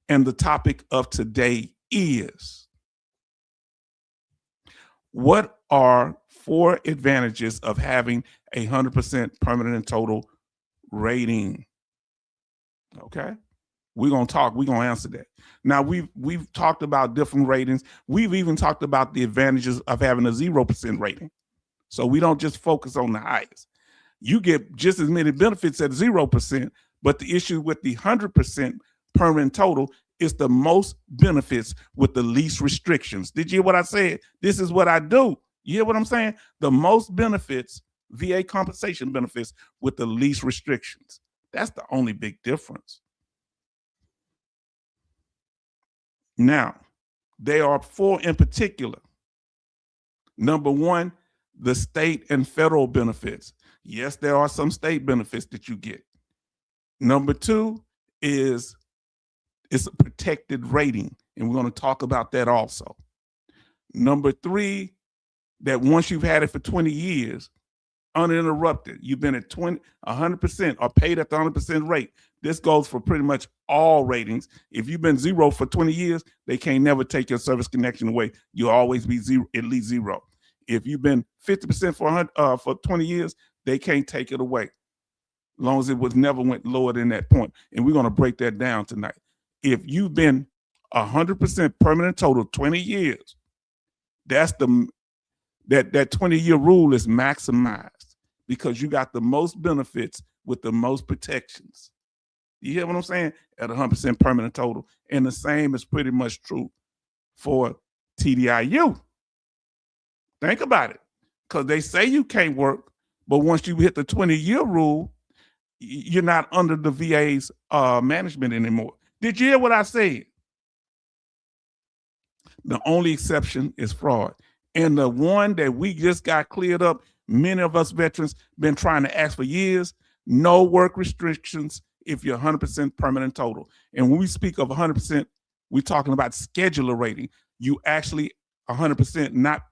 And the topic of today is, what are 4 advantages of having 100% permanent and total rating? Okay. We're gonna answer that. Now we've talked about different ratings. We've even talked about the advantages of having a 0% rating. So we don't just focus on the highest. You get just as many benefits at 0%, but the issue with the 100% permanent total is the most benefits with the least restrictions. Did you hear what I said? This is what I do. You hear what I'm saying? The most benefits, VA compensation benefits with the least restrictions. That's the only big difference. Now, there are 4 in particular. Number 1, the state and federal benefits. Yes, there are some state benefits that you get. Number 2 is it's a protected rating, and we're going to talk about that also. Number 3, that once you've had it for 20 years, uninterrupted, you've been at 100% or paid at the 100% rate. This goes for pretty much all ratings. If you've been 0 for 20 years, they can't never take your service connection away. You'll always be 0, at least 0. If you've been 50% for 20 years, they can't take it away, as long as it was never went lower than that point. And we're going to break that down tonight. If you've been 100% permanent total 20 years, that's that 20-year rule is maximized because you got the most benefits with the most protections. You hear what I'm saying? At 100% permanent total. And the same is pretty much true for TDIU. Think about it. Because they say you can't work, but once you hit the 20-year rule, you're not under the VA's management anymore. Did you hear what I said? The only exception is fraud. And the one that we just got cleared up, many of us veterans been trying to ask for years, no work restrictions if you're 100% permanent total. And when we speak of 100%, we're talking about scheduler rating. You actually 100%, not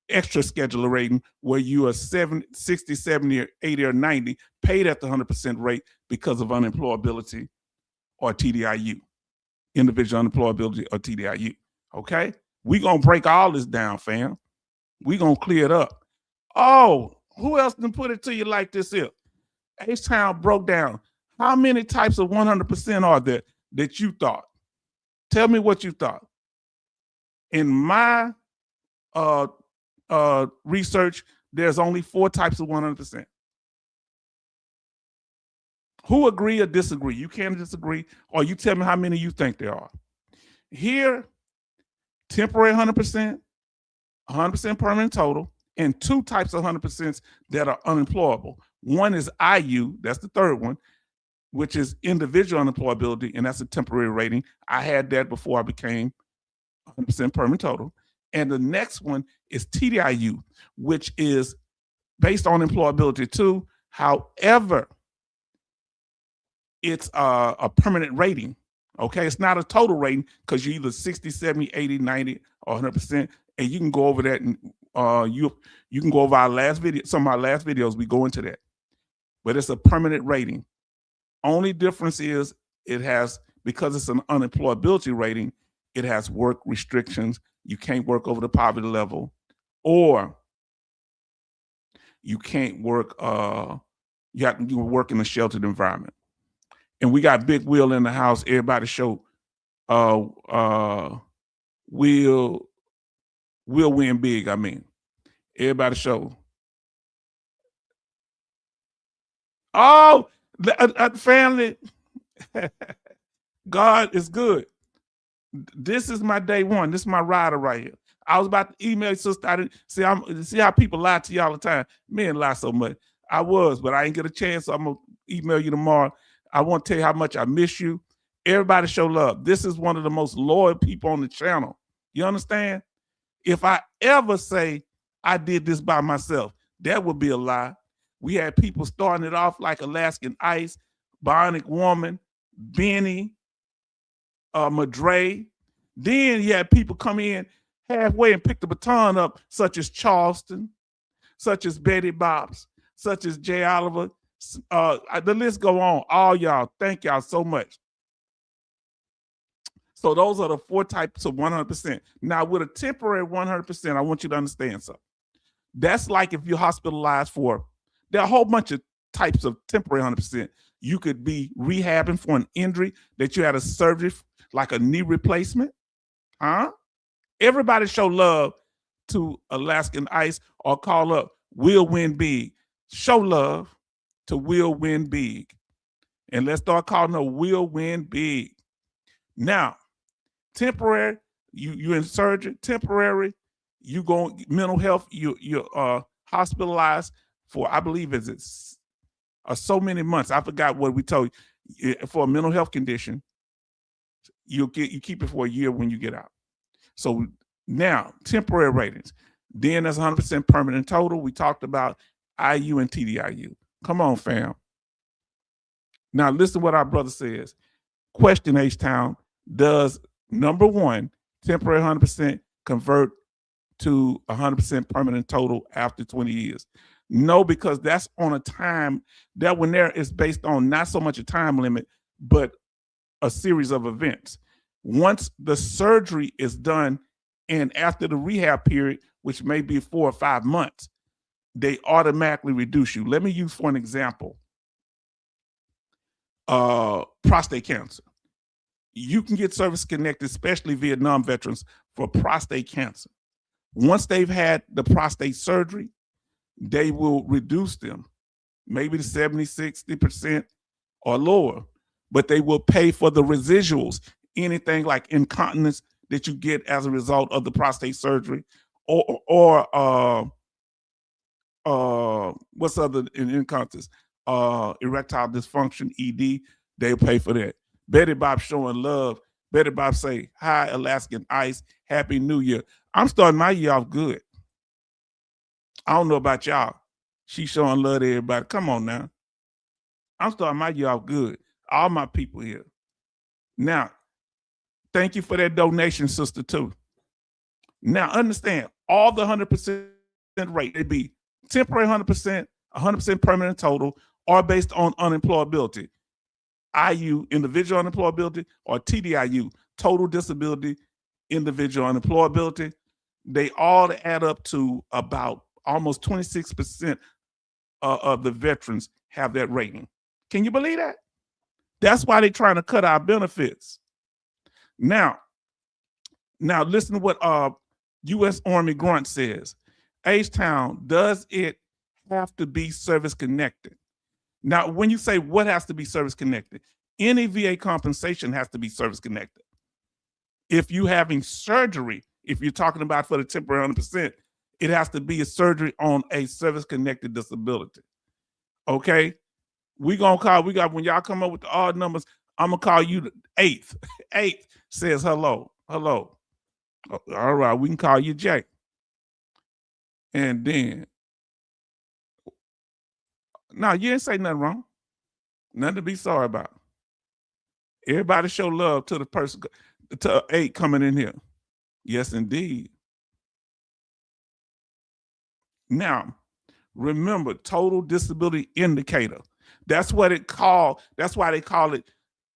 extra scheduler rating, where you are 60, 70, or 80, or 90, paid at the 100% rate because of unemployability or TDIU, individual unemployability or TDIU. Okay? We're going to break all this down, fam. We're going to clear it up. Oh, who else can put it to you like this here? H-Town broke down. How many types of 100% are there that you thought? Tell me what you thought. In my research, there's only 4 types of 100%. Who agree or disagree? You can disagree, or you tell me how many you think there are. Here, temporary 100%, 100% permanent total, and 2 types of 100% that are unemployable. One is IU, that's the third one, which is individual unemployability, and that's a temporary rating. I had that before I became 100% permanent total. And the next one is TDIU, which is based on employability too. However, it's a permanent rating. Okay, it's not a total rating because you're either 60, 70, 80, 90, or 100%. And you can go over that, and you can go over our last video, some of our last videos, we go into that. But it's a permanent rating. Only difference is it has, because it's an unemployability rating, it has work restrictions. You can't work over the poverty level, or you can't work, you have to work in a sheltered environment. And we got Big Will in the house. Everybody show Will win big, I mean. Everybody show. Oh, family. God is good. This is my day one. This is my rider right here. I was about to email sister. I didn't see how people lie to you all the time. Men lie so much. I was, but I didn't get a chance. So I'm gonna email you tomorrow. I want to tell you how much I miss you. Everybody show love. This is one of the most loyal people on the channel. You understand? If I ever say I did this by myself, that would be a lie. We had people starting it off like Alaskan Ice, Bionic Woman, Benny, Madre. Then you had people come in halfway and pick the baton up, such as Charleston, such as Betty Bops, such as Jay Oliver. The list go on. All y'all, thank y'all so much. So those are the 4 types of 100%. Now, with a temporary 100%, I want you to understand something. That's like if you're hospitalized for, there are a whole bunch of types of temporary 100%. You could be rehabbing for an injury that you had a surgery, like a knee replacement. Everybody show love to Alaskan Ice or call up Will Win Big. Show love to Will Win Big. And let's start calling her Will Win Big. Now, temporary, you in surgery, temporary, you go mental health, you're hospitalized for, I believe it's so many months. I forgot what we told you. For a mental health condition, you keep it for a year when you get out. So now, temporary ratings. Then that's 100% permanent total. We talked about IU and TDIU. Come on, fam. Now listen to what our brother says. Question, H-Town, does number 1, temporary 100% convert to 100% permanent total after 20 years? No, because that's on a time, that one there is based on not so much a time limit, but a series of events. Once the surgery is done and after the rehab period, which may be 4 or 5 months, they automatically reduce you. Let me use for an example, prostate cancer. You can get service connected, especially Vietnam veterans, for prostate cancer. Once they've had the prostate surgery, they will reduce them, maybe to 70, 60% or lower, but they will pay for the residuals, anything like incontinence that you get as a result of the prostate surgery, or what's other incontinence? Erectile dysfunction, ED, they'll pay for that. Betty Bob showing love. Betty Bob say, hi, Alaskan Ice, Happy New Year. I'm starting my year off good. I don't know about y'all. She's showing love to everybody. Come on now. I'm starting my year off good. All my people here. Now, thank you for that donation, sister, too. Now, understand, all the 100% rate, it'd be temporary 100%, 100% permanent total, or based on unemployability. IU, individual unemployability, or TDIU, total disability, individual unemployability. They all add up to about almost 26% of the veterans have that rating. Can you believe that? That's why they're trying to cut our benefits. Now listen to what U.S. Army Grunt says. H-Town, does it have to be service connected? Now, when you say what has to be service connected, any VA compensation has to be service connected. If you're having surgery, if you're talking about for the temporary 100%, it has to be a surgery on a service connected disability. Okay? When y'all come up with the odd numbers, I'm gonna call you the 8th. 8th says hello. Hello. All right, we can call you Jake. And then, no, you didn't say nothing wrong. Nothing to be sorry about. Everybody show love to the person, to 8 coming in here. Yes, indeed. Now, remember, total disability indicator. That's what it called. That's why they call it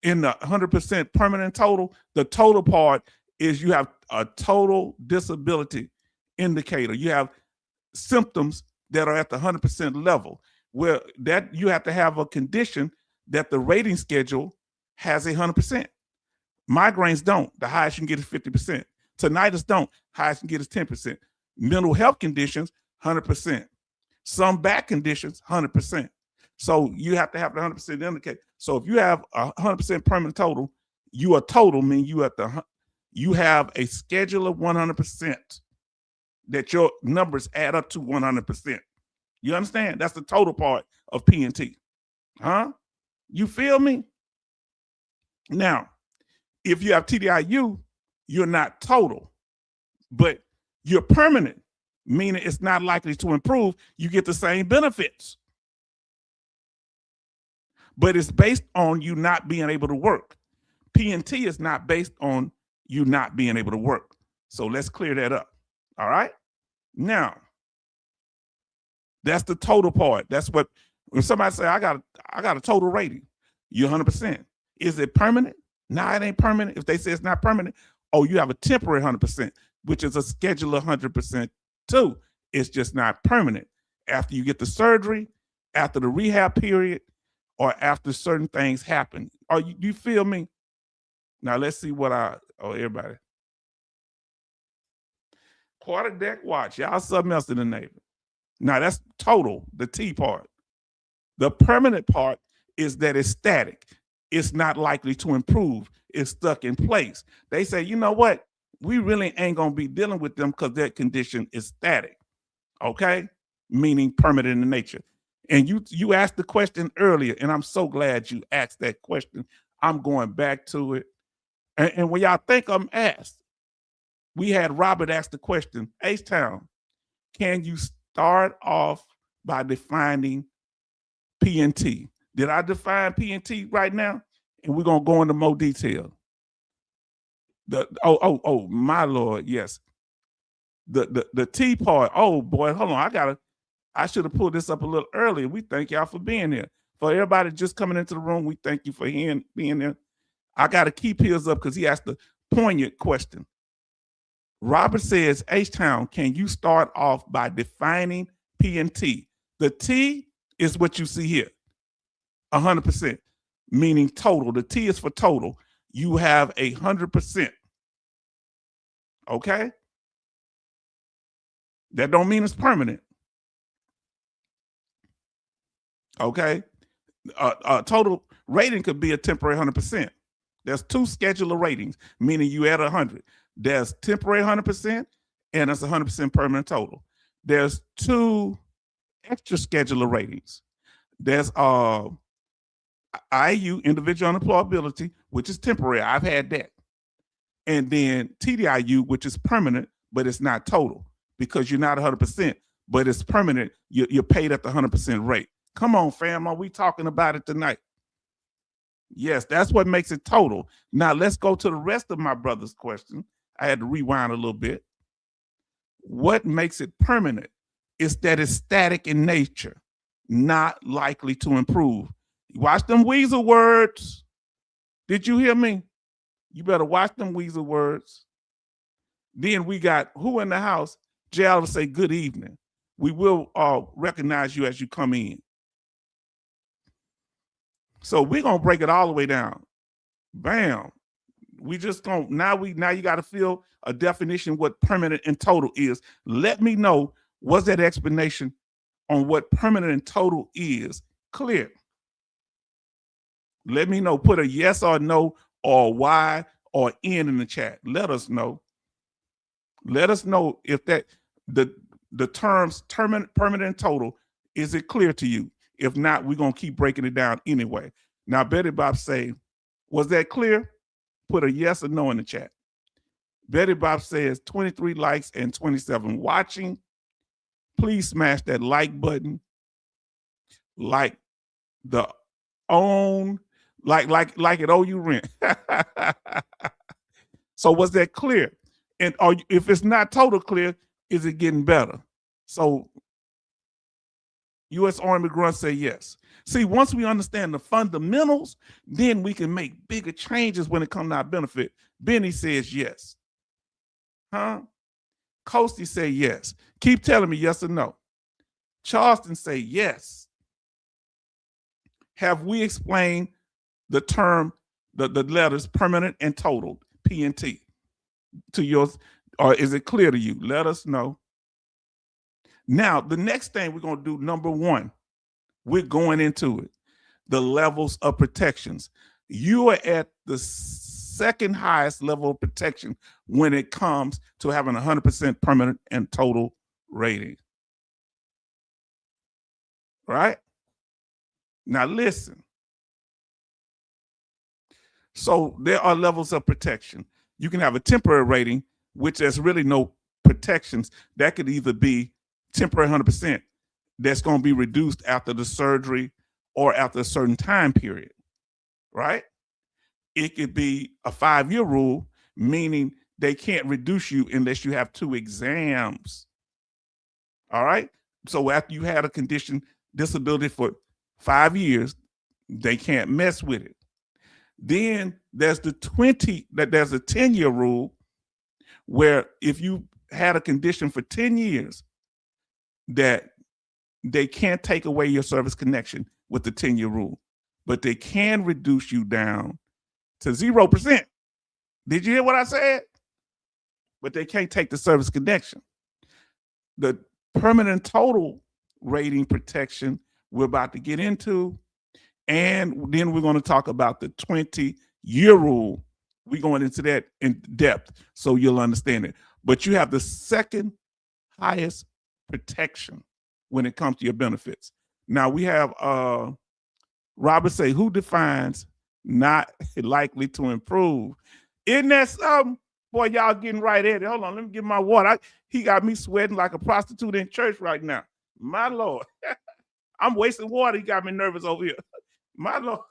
in the 100% permanent total. The total part is you have a total disability indicator. You have symptoms that are at the 100% level, where that you have to have a condition that the rating schedule has 100%. Migraines don't. The highest you can get is 50%. Tinnitus don't. Highest you can get is 10%. Mental health conditions, 100%. Some back conditions, 100%. So you have to have the 100% indicator. So if you have a 100% permanent total, you are total, mean you have a schedule of 100%, that your numbers add up to 100%. You understand? That's the total part of P&T. Huh? You feel me? Now, if you have TDIU, you're not total, but you're permanent, meaning it's not likely to improve. You get the same benefits, but it's based on you not being able to work. P&T is not based on you not being able to work. So let's clear that up. All right. Now, that's the total part. That's what, when somebody say, I got a total rating, you're 100%. Is it permanent? Now it ain't permanent. If they say it's not permanent, oh, you have a temporary 100%, which is a scheduled 100% too. It's just not permanent. After you get the surgery, after the rehab period, or after certain things happen. Are you feel me? Now let's see what everybody. Quarter deck watch. Y'all something else in the Navy. Now that's total, the T part. The permanent part is that it's static. It's not likely to improve. It's stuck in place. They say, you know what? We really ain't going to be dealing with them because their condition is static. Okay? Meaning permanent in nature. And you asked the question earlier, and I'm so glad you asked that question. I'm going back to it. And when y'all think I'm asked, we had Robert ask the question, H-Town, can you start off by defining P&T? Did I define P&T right now? And we're going to go into more detail. My Lord, yes. The T part, oh boy, hold on. I should have pulled this up a little earlier. We thank y'all for being here. For everybody just coming into the room, we thank you for being there. I got to keep his up because he asked a poignant question. Robert says, H-Town, can you start off by defining P&T? The T is what you see here, 100%, meaning total. The T is for total. You have 100%. Okay? That don't mean it's permanent. Okay? Total rating could be a temporary 100%. There's two scheduler ratings, meaning you add 100. There's temporary 100% and it's 100% permanent total. There's two extra scheduler ratings. There's IU, individual unemployability, which is temporary. I've had that. And then TDIU, which is permanent, but it's not total because you're not 100%, but it's permanent. You're paid at the 100% rate. Come on, fam. Are we talking about it tonight? Yes, that's what makes it total. Now let's go to the rest of my brother's question. I had to rewind a little bit. What makes it permanent is that it's static in nature, not likely to improve. Watch them weasel words. Did you hear me? You better watch them weasel words. Then we got who in the house? Jay will say good evening. We will recognize you as you come in. So we're gonna break it all the way down. Bam. We just gonna now you got to feel a definition what permanent and total is. Let me know, was that explanation on what permanent and total is clear? Let me know. Put a yes or no or Y or N in the chat. Let us know. Let us know if that the terms permanent and total, is it clear to you? If not, we're gonna keep breaking it down anyway. Now, Betty Bob say, was that clear? Put a yes or no in the chat. Betty Bob says 23 likes and 27 watching. Please smash that like button. Like the own, like it owe you rent. So was that clear? And if it's not total clear, is it getting better? So U.S. Army Grunt say yes. See, once we understand the fundamentals, then we can make bigger changes when it comes to our benefit. Benny says yes. Huh? Coasty say yes. Keep telling me yes or no. Charleston say yes. Have we explained the term, the letters permanent and total, P&T, to yours, or is it clear to you? Let us know. Now, the next thing we're going to do, number one, we're going into it. The levels of protections. You are at the second highest level of protection when it comes to having 100% permanent and total rating. Right? Now listen. So there are levels of protection. You can have a temporary rating, which there's really no protections. That could either be temporary 100%, that's going to be reduced after the surgery or after a certain time period, right? It could be a 5-year rule, meaning they can't reduce you unless you have 2 exams. All right? So after you had a condition, disability for 5 years, they can't mess with it. Then There's the 10-year rule, where if you had a condition for 10 years, that they can't take away your service connection with the 10-year rule, but they can reduce you down to 0%. Did you hear what I said? But they can't take the service connection. The permanent total rating protection we're about to get into, and then we're going to talk about the 20-year rule. We're going into that in depth so you'll understand it. But you have the second highest protection when it comes to your benefits. Now we have Robert say, who defines not likely to improve? Isn't that something? Boy, y'all getting right at it. Hold on, let me get my water. He got me sweating like a prostitute in church right now. My Lord. I'm wasting water. He got me nervous over here. My Lord.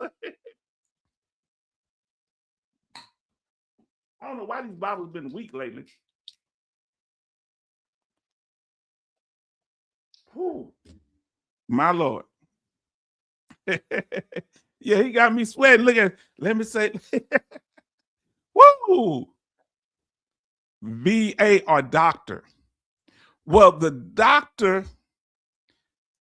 I don't know why these bottles been weak lately. Whew. My Lord. Yeah, he got me sweating. Look at, let me say, woo! VA or doctor. Well, the doctor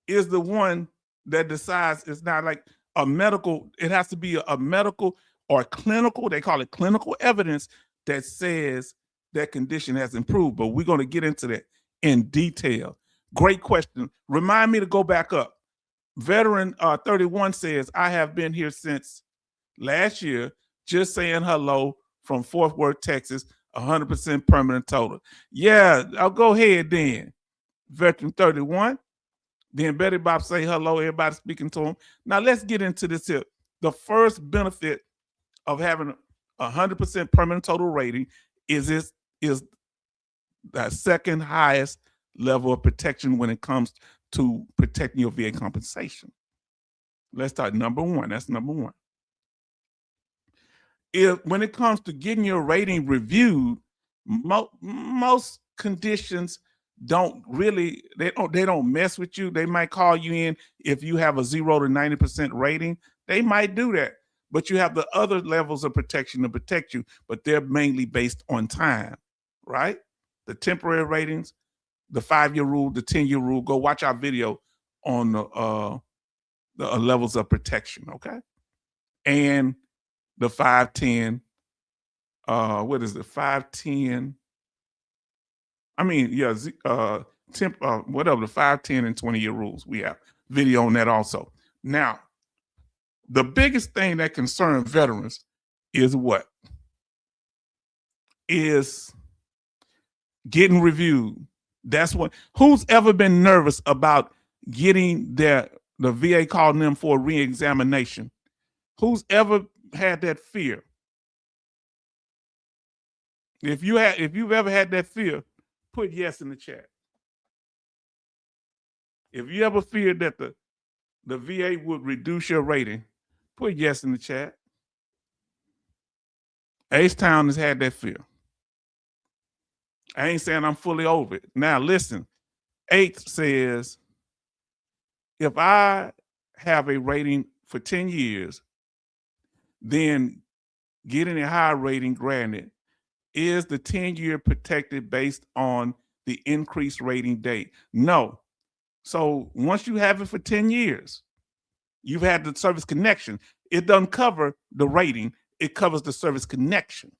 is the one that decides. It's not like a medical, it has to be a medical or clinical, they call it clinical evidence that says that condition has improved. But we're going to get into that in detail. Great question. Remind me to go back up. Veteran 31 says, I have been here since last year, just saying hello from Fort Worth, Texas, 100% permanent total. Yeah, I'll go ahead then. Veteran 31. Then Betty Bob say hello, everybody speaking to him. Now let's get into this here. The first benefit of having 100% permanent total rating is that second highest level of protection when it comes to protecting your VA compensation. Let's start number one. That's number one. When it comes to getting your rating reviewed, most conditions don't really, they don't mess with you. They might call you in if you have a 0 to 90% rating. They might do that, but you have the other levels of protection to protect you, but they're mainly based on time, right? The temporary ratings, the 5-year rule, the 10-year rule. Go watch our video on the levels of protection, okay? And the 510, what is it? 510. I mean, yeah, whatever, the 510 and 20-year rules. We have video on that also. Now, the biggest thing that concerns veterans is what? Is getting reviewed. That's what, who's ever been nervous about getting the VA calling them for a re-examination? Who's ever had that fear? If you've ever had that fear, put yes in the chat. If you ever feared that the VA would reduce your rating, put yes in the chat. H-Town has had that fear. I ain't saying I'm fully over it. Now listen, 8 says, if I have a rating for 10 years, then getting a high rating granted, is the 10-year protected based on the increased rating date? No. So once you have it for 10 years, you've had the service connection. It doesn't cover the rating. It covers the service connection.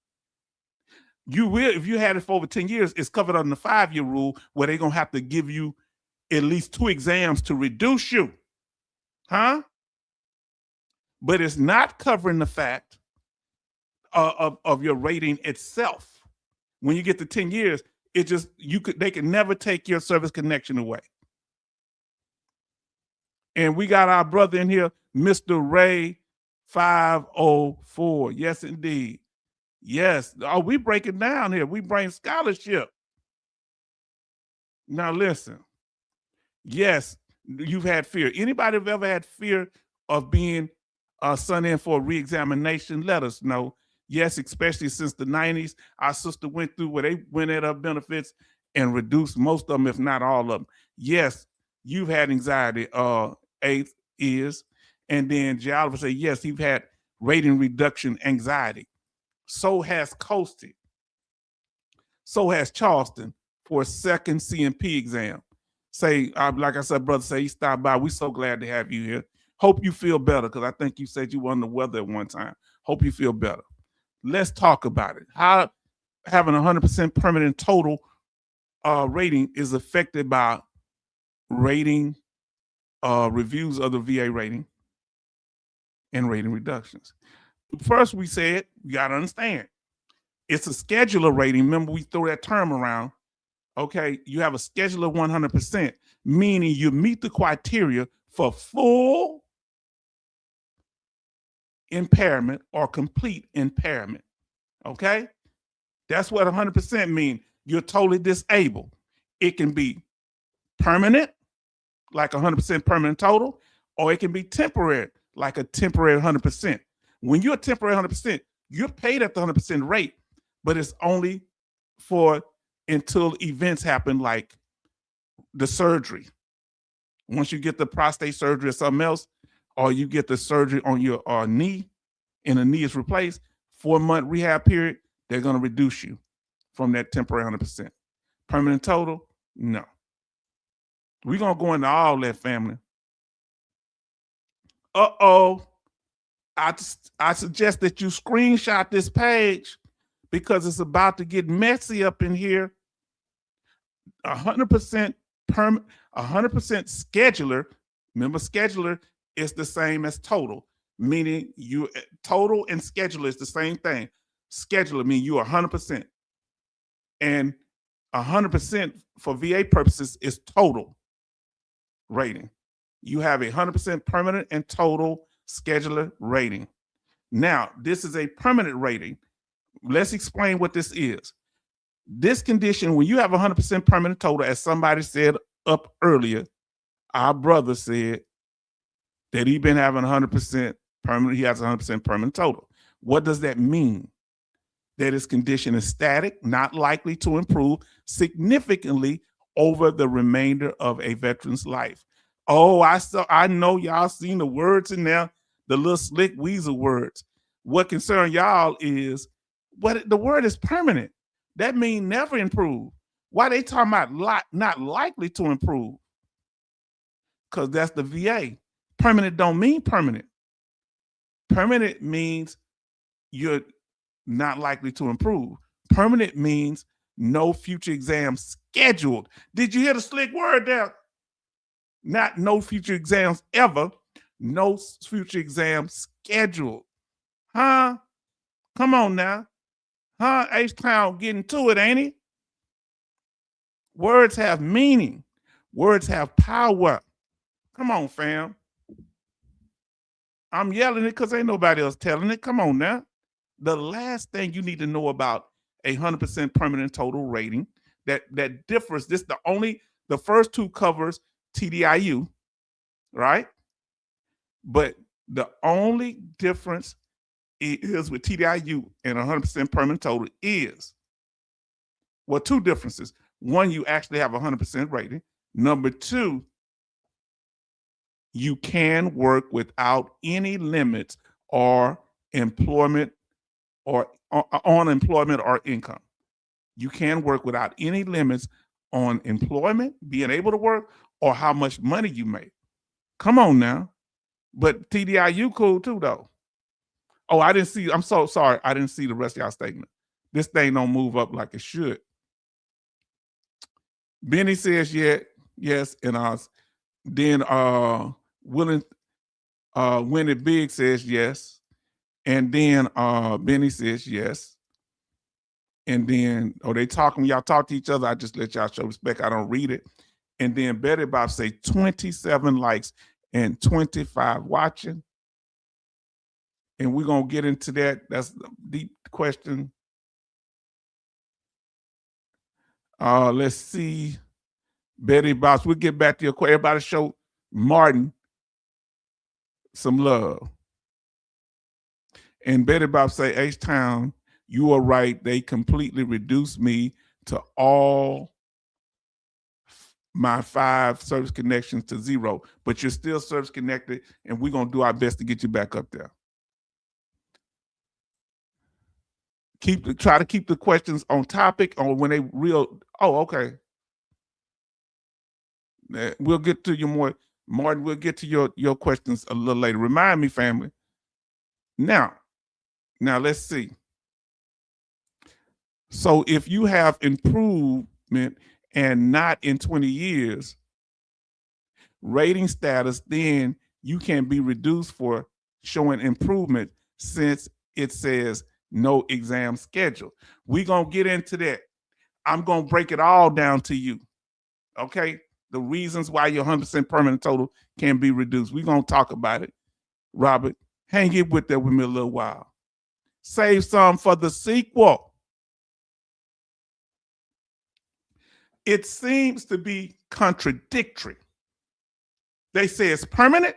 You will, if you had it for over 10 years, it's covered under the 5-year rule where they're going to have to give you at least 2 exams to reduce you. Huh? But it's not covering the fact of your rating itself. When you get to 10 years, it just, they can never take your service connection away. And we got our brother in here, Mr. Ray 504. Yes, indeed. Yes. Oh, we break it down here. We bring scholarship. Now listen. Yes, you've had fear. Anybody have ever had fear of being sent in for a re-examination? Let us know. Yes, especially since the 90s, our sister went through where they went at her benefits and reduced most of them, if not all of them. Yes, you've had anxiety. 8 is, and then Giallo say, yes, you've had rating reduction anxiety. So has Coasted. So has Charleston for a second CMP exam. Say, like I said, brother, say he stopped by. We so glad to have you here. Hope you feel better, because I think you said you were under the weather at one time. Hope you feel better. Let's talk about it. How having 100% permanent total rating is affected by rating reviews of the VA rating and rating reductions. First, we said you got to understand it's a scheduler rating. Remember, we throw that term around. Okay, you have a scheduler 100%, meaning you meet the criteria for full impairment or complete impairment. Okay, that's what 100% means. You're totally disabled. It can be permanent, like 100% permanent total, or it can be temporary, like a temporary 100%. When you're temporary 100%, you're paid at the 100% rate, but it's only for until events happen, like the surgery. Once you get the prostate surgery or something else, or you get the surgery on your knee and the knee is replaced, 4-month rehab period, they're going to reduce you from that temporary 100%. Permanent total, no. We're going to go into all that, family. I suggest that you screenshot this page, because it's about to get messy up in here. 100% 100% scheduler. Remember, scheduler is the same as total, meaning you total and scheduler is the same thing. Scheduler means you are 100%, and 100% for VA purposes is total rating. You have a 100% permanent and total scheduler rating. Now, this is a permanent rating. Let's explain what this is. This condition, when you have 100% permanent total, as somebody said up earlier, our brother said that he's been having 100% permanent, he has 100% permanent total. What does that mean? That his condition is static, not likely to improve significantly over the remainder of a veteran's life. Oh, I know y'all seen the words in there, the little slick weasel words. What concern y'all is, but the word is permanent. That means never improve. Why they talking about not likely to improve? Because that's the VA. Permanent don't mean permanent. Permanent means you're not likely to improve. Permanent means no future exams scheduled. Did you hear the slick word there? Not no future exams ever. No future exams scheduled. Huh? Come on now. Huh? H-Town getting to it, ain't he? Words have meaning. Words have power. Come on, fam. I'm yelling it because ain't nobody else telling it. Come on now. The last thing you need to know about a 100% permanent total rating that differs. The first two covers TDIU, right? But the only difference is with TDIU and 100% permanent total is, well, two differences. One, you actually have 100% rating. Number two, you can work without any limits or employment or on employment or income. You can work without any limits on employment, being able to work, or how much money you make. Come on now. But TDIU cool too, though. Oh, I'm so sorry. I didn't see the rest of y'all statement. This thing don't move up like it should. Benny says yes, and then Winnie Big says yes, and then Benny says yes, and then they talking, y'all talk to each other. I just let y'all show respect. I don't read it. And then Betty Bob say 27 likes and 25 watching. And we're going to get into that. That's a deep question. Let's see. Betty Boss, we'll get back to your question. Everybody show Martin some love. And Betty Bob say, H-Town, you are right. They completely reduced me to all my 5 service connections to 0. But you're still service connected, and we're going to do our best to get you back up there. Try to keep the questions on topic, or when they real. Oh, okay. We'll get to you more, Martin. We'll get to your questions a little later. Remind me, family. Now let's see. So if you have improvement and not in 20 years, rating status, then you can be reduced for showing improvement, since it says no exam schedule. We're going to get into that. I'm going to break it all down to you. Okay? The reasons why your 100% permanent total can be reduced. We're going to talk about it. Robert, hang it with that with me a little while. Save some for the sequel. It seems to be contradictory. They say it's permanent,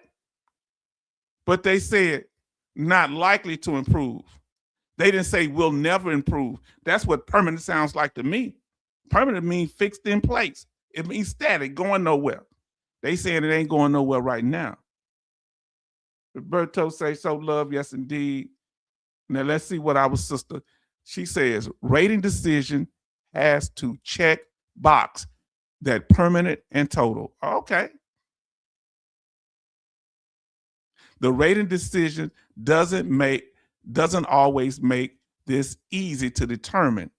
but they said not likely to improve. They didn't say will never improve. That's what permanent sounds like to me. Permanent means fixed in place. It means static, going nowhere. They saying it ain't going nowhere right now. Roberto say, so love, yes indeed. Now let's see what our sister, she says, rating decision has to check box that permanent and total. Okay. The rating decision doesn't always make this easy to determine.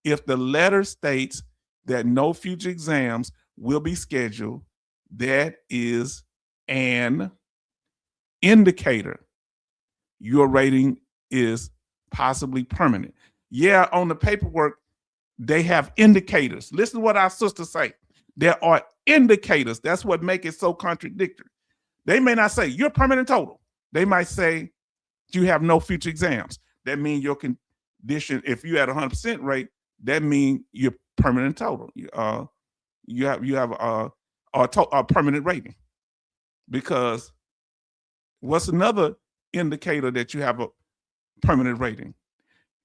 If the letter states that no future exams will be scheduled, that is an indicator your rating is possibly permanent. Yeah, on the paperwork, they have indicators. Listen to what our sisters say. There are indicators. That's what makes it so contradictory. They may not say you're permanent total. They might say you have no future exams. That means your condition, if you had 100% rate, that means you're permanent total. You have a permanent rating. Because what's another indicator that you have a permanent rating?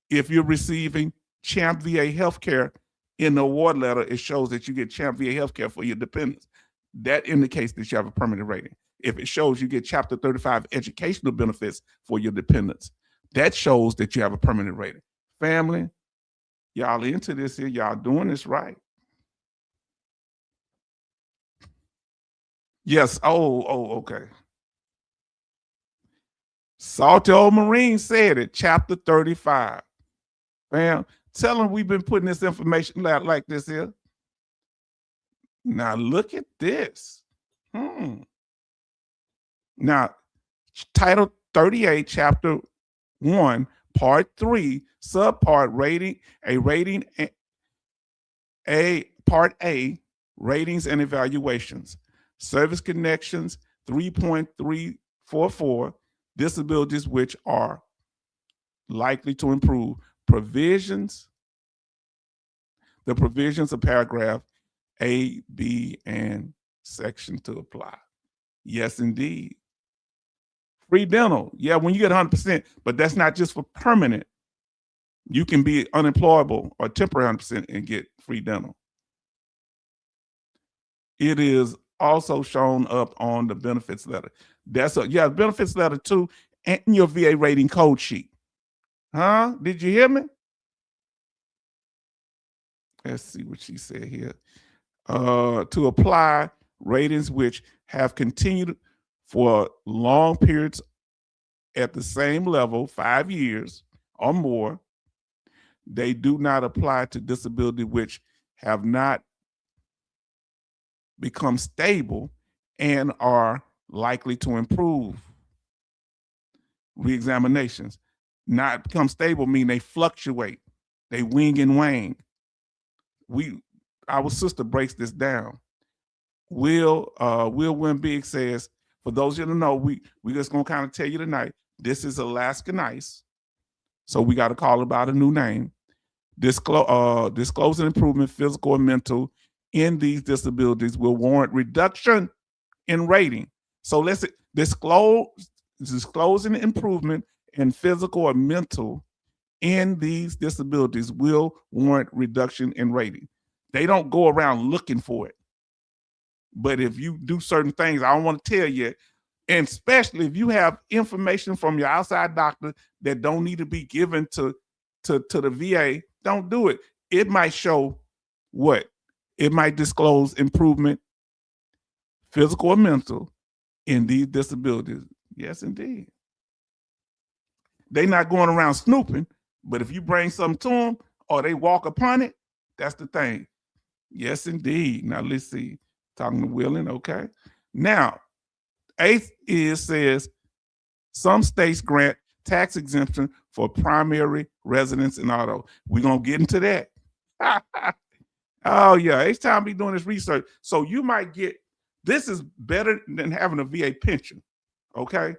If you're receiving Champ VA healthcare in the award letter, it shows that you get Champ VA healthcare for your dependents. That indicates that you have a permanent rating. If it shows you get Chapter 35 educational benefits for your dependents, that shows that you have a permanent rating. Family, y'all into this here. Y'all doing this right. Yes. Oh, okay. Salty Old Marine said it, Chapter 35. Fam, tell them we've been putting this information out like this here. Now look at this. Now, Title 38, Chapter 1, Part 3, Subpart Rating, Part A, Ratings and Evaluations. Service connections 3.344, disabilities which are likely to improve. Provisions, the provisions of paragraph A, B, and section to apply. Yes, indeed. Free dental. Yeah, when you get 100%, but that's not just for permanent. You can be unemployable or temporary 100% and get free dental. It is also shown up on the benefits letter. Benefits letter too, and your VA rating code sheet. Huh? Did you hear me? Let's see what she said here. To apply ratings which have continued for long periods at the same level, 5 years or more, they do not apply to disability which have not become stable and are likely to improve. Reexaminations. Not become stable mean they fluctuate. They wing and wane. Our sister breaks this down. Will Win-Big says, for those of you that know, we just gonna kind of tell you tonight, this is Alaska Nice. So we got to call about a new name. Disclosing improvement, physical and mental, in these disabilities will warrant reduction in rating. So let's disclosing improvement in physical or mental in these disabilities will warrant reduction in rating. They don't go around looking for it. But if you do certain things, I don't want to tell you, and especially if you have information from your outside doctor that don't need to be given to to the VA, don't do it. It might show what? It might disclose improvement, physical or mental, in these disabilities. Yes, indeed. They're not going around snooping, but if you bring something to them or they walk upon it, that's the thing. Yes, indeed. Now let's see. Talking to Willing, okay. Now, 8th says some states grant tax exemption for primary residence and auto. We're gonna get into that. Oh yeah, it's time to be doing this research. So you might get, this is better than having a VA pension, okay?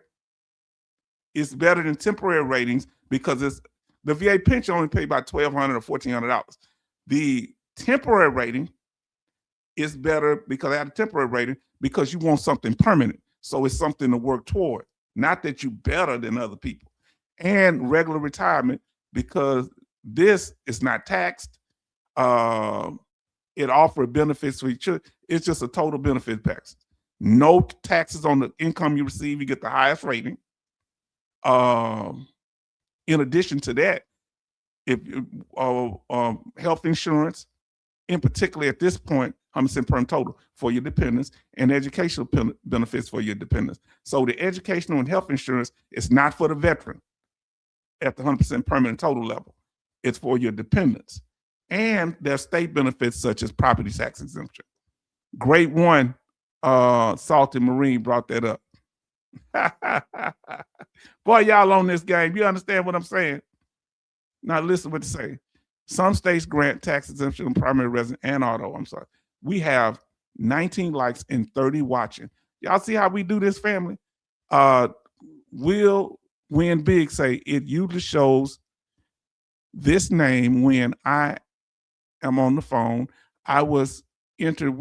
It's better than temporary ratings because it's the VA pension only pay about $1,200 or $1,400. The temporary rating is better because I had a temporary rating because you want something permanent. So it's something to work toward. Not that you're better than other people. And regular retirement because this is not taxed. It offers benefits for each other. It's just a total benefit package. No taxes on the income you receive. You get the highest rating. In addition to that, if health insurance, in particular at this point, 100% per total for your dependents, and educational benefits for your dependents. So the educational and health insurance is not for the veteran at the 100% permanent total level. It's for your dependents. And there's state benefits such as property tax exemption. Great one, Salted Marine brought that up. Boy, y'all on this game. You understand what I'm saying? Now listen what they say. Some states grant tax exemption on primary residence and auto. I'm sorry. We have 19 likes and 30 watching. Y'all see how we do this, family? Will Win Big say it usually shows this name when I am on the phone. I was entered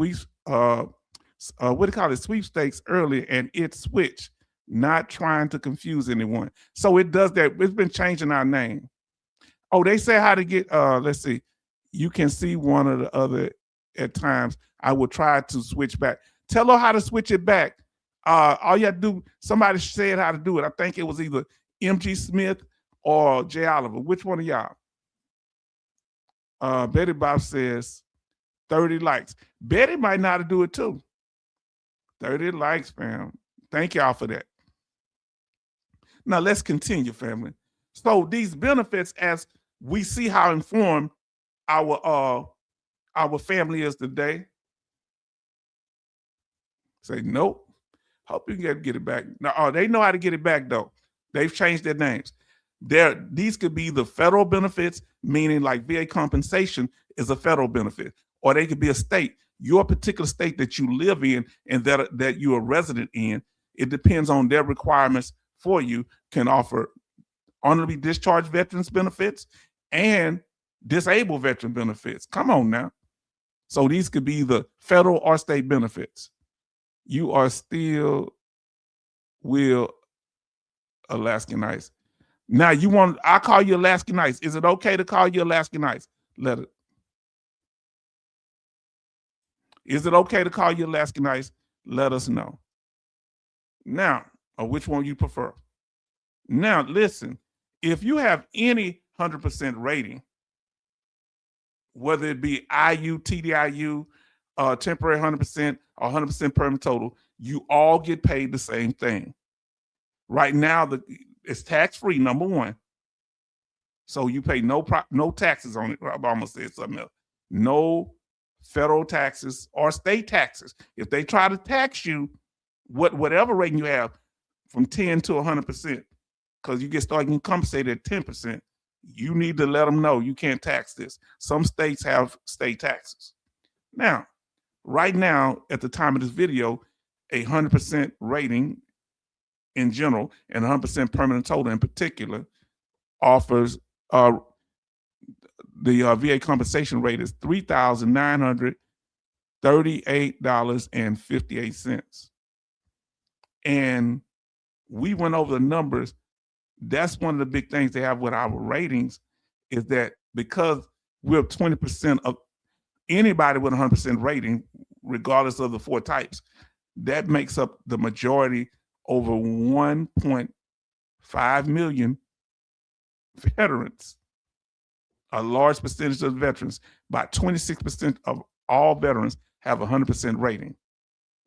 sweepstakes earlier and it switched, not trying to confuse anyone. So it does that. It's been changing our name. Oh, they say how to get, let's see. You can see one or the other at times. I will try to switch back. Tell her how to switch it back. All you have to do, somebody said how to do it. I think it was either MG Smith or Jay Oliver. Which one of y'all? Betty Bob says 30 likes. Betty might know how to do it too. 30 likes, fam. Thank y'all for that. Now let's continue, family. So these benefits, as we see how informed our family is today. Say nope. Hope you can get it back. Now, they know how to get it back though. They've changed their names. These could be the federal benefits, meaning like VA compensation is a federal benefit, or they could be a state. Your particular state that you live in and that you're a resident in, it depends on their requirements for you, can offer honorably discharged veterans benefits and disabled veteran benefits. Come on now. So these could be the federal or state benefits. You are still Will Alaskan Ice. Now I call you Alaskan Ice. Is it okay to call you Alaskan Ice? Is it okay to call you Alaskan Ice? Let us know. Now, or which one you prefer. Now, listen, if you have any 100% rating, whether it be IU, TDIU, temporary 100% or 100% permanent total, you all get paid the same thing. Right now, it's tax-free, number one. So you pay no taxes on it. I almost said something else. No federal taxes or state taxes. If they try to tax you, whatever rating you have, from 10 to 100%, because you get started getting compensated at 10%, you need to let them know you can't tax this. Some states have state taxes. Now, right now, at the time of this video, a 100% rating in general and 100% permanent total in particular offers the VA compensation rate is $3,938.58. And we went over the numbers. That's one of the big things they have with our ratings is that because we're 20% of anybody with 100% rating, regardless of the 4 types, that makes up the majority, over 1.5 million veterans a large percentage of veterans, about 26% of all veterans have 100% rating.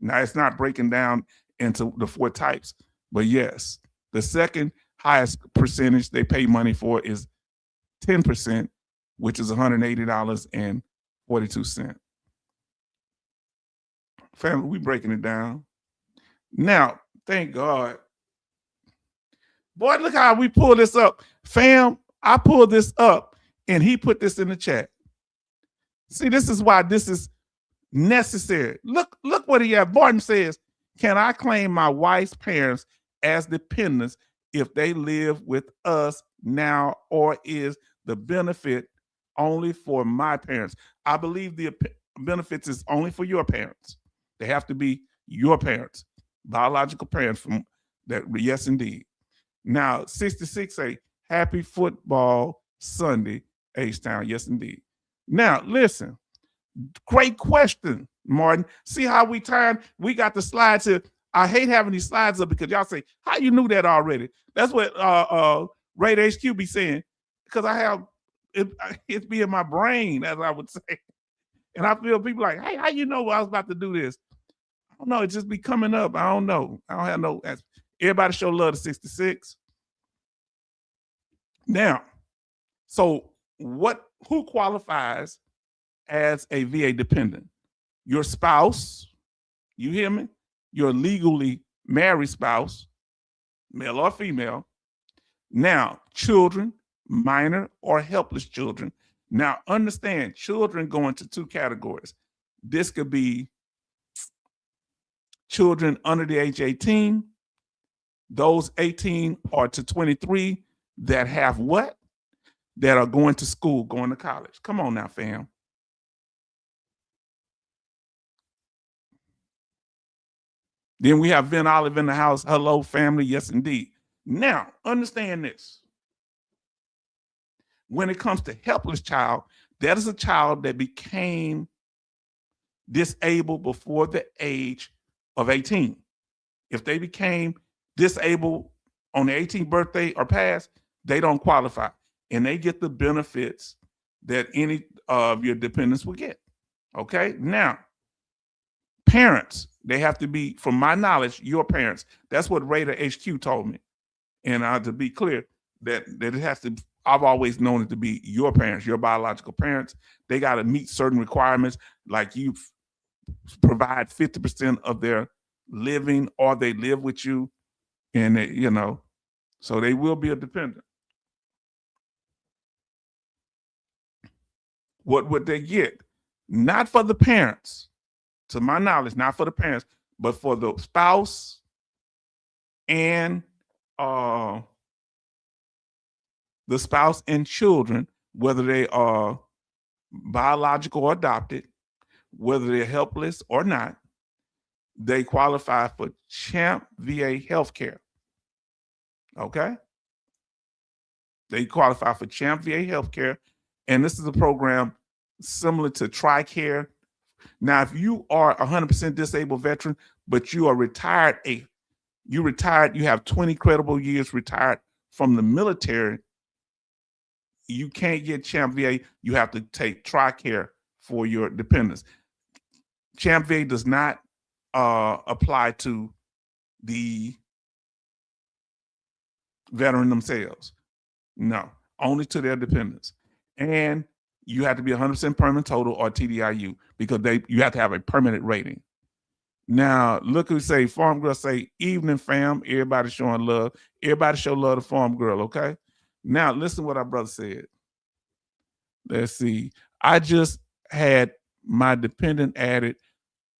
Now, it's not breaking down into the 4 types, but yes, the second highest percentage they pay money for is 10%, which is $180.42. Family, we breaking it down. Now, thank God. Boy, look how we pull this up. Fam, I pulled this up and he put this in the chat. See, this is why this is necessary. Look what he had. Barton says, can I claim my wife's parents as dependents if they live with us now, or is the benefit only for my parents? I believe the benefits is only for your parents. They have to be your parents, biological parents from that. Yes, indeed. Now, 66 say, happy football Sunday, H-Town. Yes, indeed. Now, listen, great question, Martin. See how we we got the slides here. I hate having these slides up because y'all say, how you knew that already? That's what Raid HQ be saying, because I have, it be in my brain, as I would say. And I feel people like, hey, how you know I was about to do this? I don't know. It just be coming up. I don't know. I don't have no, everybody show love to 66. Now, so who qualifies as a VA dependent? Your spouse, you hear me? Your legally married spouse, male or female. Now, children, minor or helpless children. Now, understand, children go into 2 categories. This could be children under the age 18, those 18 or to 23 that have what? That are going to school, going to college. Come on now, fam. Then we have Vin Olive in the house. Hello, family. Yes, indeed. Now, understand this. When it comes to helpless child, that is a child that became disabled before the age of 18. If they became disabled on the 18th birthday or past, they don't qualify. And they get the benefits that any of your dependents will get. Okay? Now, parents, they have to be, from my knowledge, your parents. That's what Raider HQ told me. And to be clear, that it has to, I've always known it to be your parents, your biological parents. They got to meet certain requirements, like you provide 50% of their living, or they live with you, and they, you know, so they will be a dependent. What would they get? Not for the parents, to my knowledge, not for the parents, but for the spouse and children, whether they are biological or adopted, whether they're helpless or not, they qualify for CHAMP VA healthcare. Okay? They qualify for CHAMP VA healthcare. And this is a program similar to TRICARE. Now, if you are 100% disabled veteran, but you are retired, you have 20 credible years retired from the military, you can't get CHAMP VA. You have to take TRICARE for your dependents. CHAMP VA does not apply to the veteran themselves. No, only to their dependents. And you have to be 100% permanent total or TDIU, because you have to have a permanent rating. Now, look who say, Farm Girl say, evening fam, everybody showing love. Everybody show love to Farm Girl, okay? Now, listen to what our brother said. Let's see. I just had my dependent added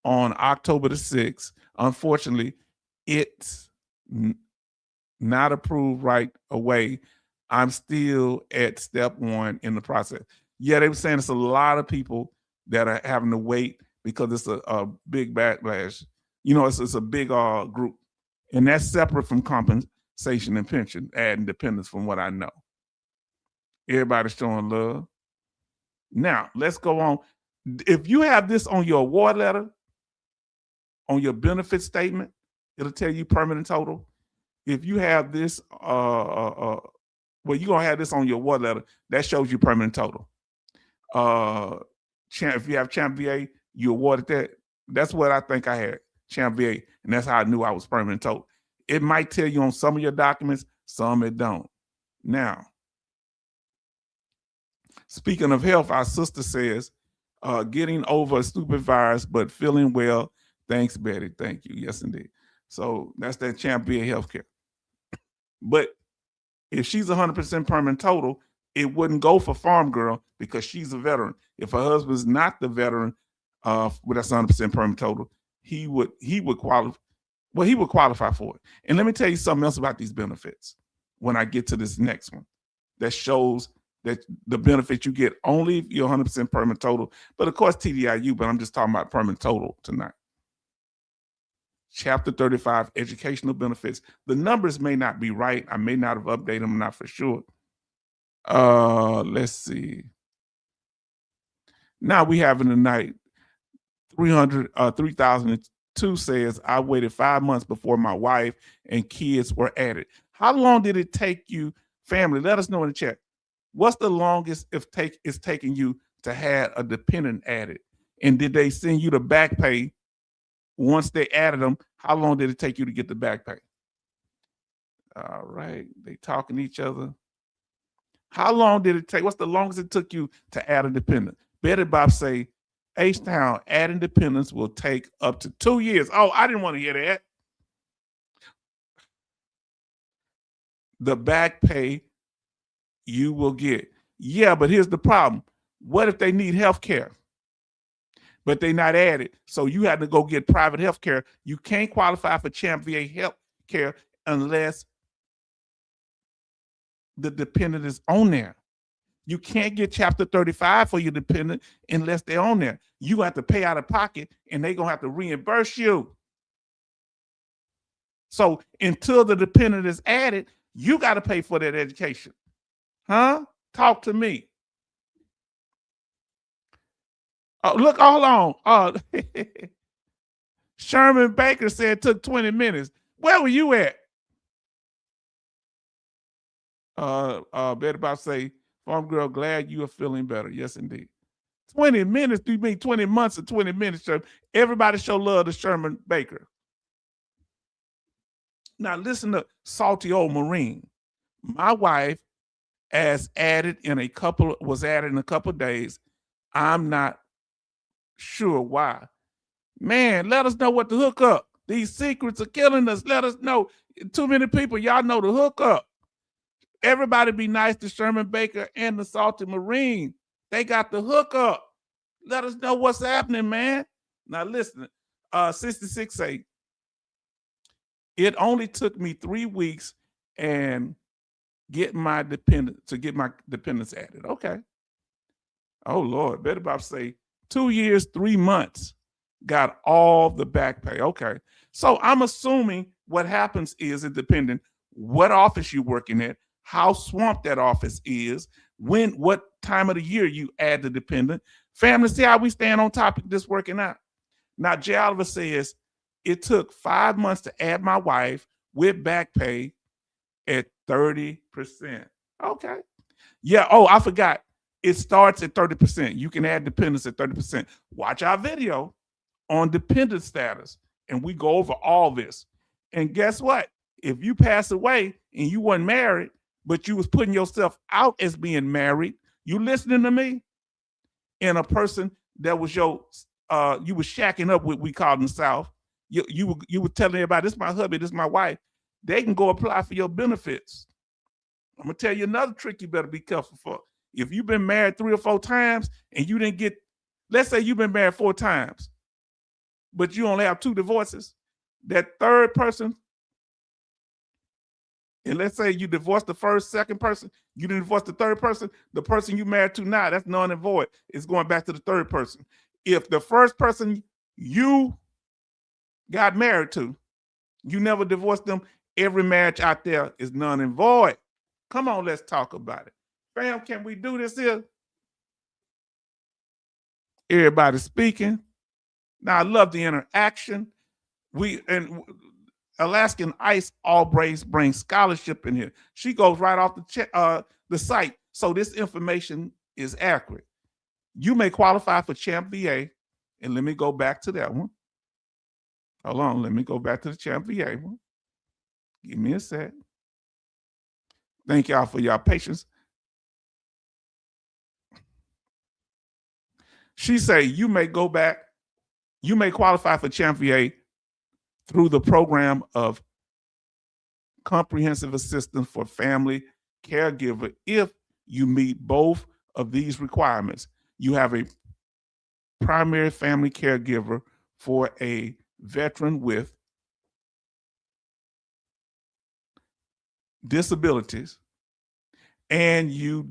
on October the 6th. Unfortunately, it's not approved right away. I'm still at step 1 in the process. Yeah, they were saying it's a lot of people that are having to wait because it's a big backlash. You know, it's a big group. And that's separate from compensation and pension, adding dependents, from what I know. Everybody's showing love. Now, let's go on. If you have this on your award letter, on your benefit statement, it'll tell you permanent total. If you have this Well, you're gonna have this on your award letter. That shows you permanent total. If you have Champ VA, you awarded that. That's what I think I had, Champ VA, and that's how I knew I was permanent total. It might tell you on some of your documents, some it don't. Now, speaking of health, our sister says, getting over a stupid virus, but feeling well. Thanks, Betty. Thank you. Yes, indeed. So that's that Champ VA healthcare. But if she's 100% permanent total, it wouldn't go for Farm Girl because she's a veteran. If her husband's not the veteran, with that's 100% permanent total, he would qualify. Well, he would qualify for it. And let me tell you something else about these benefits when I get to this next one that shows that the benefit you get only if you're 100% permanent total. But of course, TDIU, but I'm just talking about permanent total tonight. Chapter 35, educational benefits. The numbers may not be right. I may not have updated them, not for sure. Let's see. Now we have in the night 3002 says, I waited 5 months before my wife and kids were added. How long did it take you, family? Let us know in the chat. What's the longest it's taking you to have a dependent added? And did they send you the back pay once they added them? How long did it take you to get the back pay? All right, they talking to each other. How long did it take? What's the longest it took you to add a dependent? Betty Bob say, H-Town, adding dependents will take up to 2 years. Oh, I didn't want to hear that. The back pay you will get. Yeah, but here's the problem. What if they need health care, but they're not added? So you have to go get private health care. You can't qualify for Champ VA health care unless the dependent is on there. You can't get Chapter 35 for your dependent unless they're on there. You have to pay out of pocket, and they're going to have to reimburse you. So until the dependent is added, you got to pay for that education. Huh? Talk to me. Oh, look, hold on. Sherman Baker said it took 20 minutes. Where were you at? Betty Bob say, Farm Girl, glad you are feeling better. Yes, indeed. 20 minutes? Do you mean 20 months or 20 minutes, Sherman? Everybody show love to Sherman Baker. Now listen to Salty Old Marine. My wife was added in a couple of days. I'm not sure why. Man, let us know what the hookup. These secrets are killing us. Let us know. Too many people, y'all know the hookup. Everybody be nice to Sherman Baker and the Salty Marine. They got the hookup. Let us know what's happening, man. Now listen, 66 say, it only took me 3 weeks and get my dependents added. Okay. Oh Lord, Betty Bob say 2 years, 3 months, got all the back pay. Okay. So I'm assuming what happens is it depending what office you're working at, how swamped that office is, what time of the year you add the dependent. Family, see how we stand on topic this working out. Now, J. Oliver says, it took 5 months to add my wife with back pay at 30%. Okay. Yeah. Oh, I forgot. It starts at 30%. You can add dependents at 30%. Watch our video on dependent status, and we go over all this. And guess what? If you pass away and you weren't married, but you was putting yourself out as being married, you listening to me? And a person that was you was shacking up with, we call in the South, you were telling everybody, this is my hubby, this is my wife, they can go apply for your benefits. I'm gonna tell you another trick you better be careful for. If you've been married 3 or 4 times and you didn't get, let's say you've been married 4 times, but you only have 2 divorces, that third person, and let's say you divorced the first, second person, you didn't divorce the third person, the person you married to now, that's null and void. It's going back to the third person. If the first person you got married to, you never divorced them, every marriage out there is null and void. Come on, let's talk about it. Fam, can we do this here? Everybody speaking. Now, I love the interaction. Alaskan Ice always brings scholarship in here. She goes right off the site. So this information is accurate. You may qualify for Champ VA. And let me go back to that one. Hold on. Let me go back to the Champ VA one. Give me a sec. Thank y'all for your patience. She say you may go back. You may qualify for Champ VA through the program of comprehensive assistance for family caregiver if you meet both of these requirements. You have a primary family caregiver for a veteran with disabilities, and you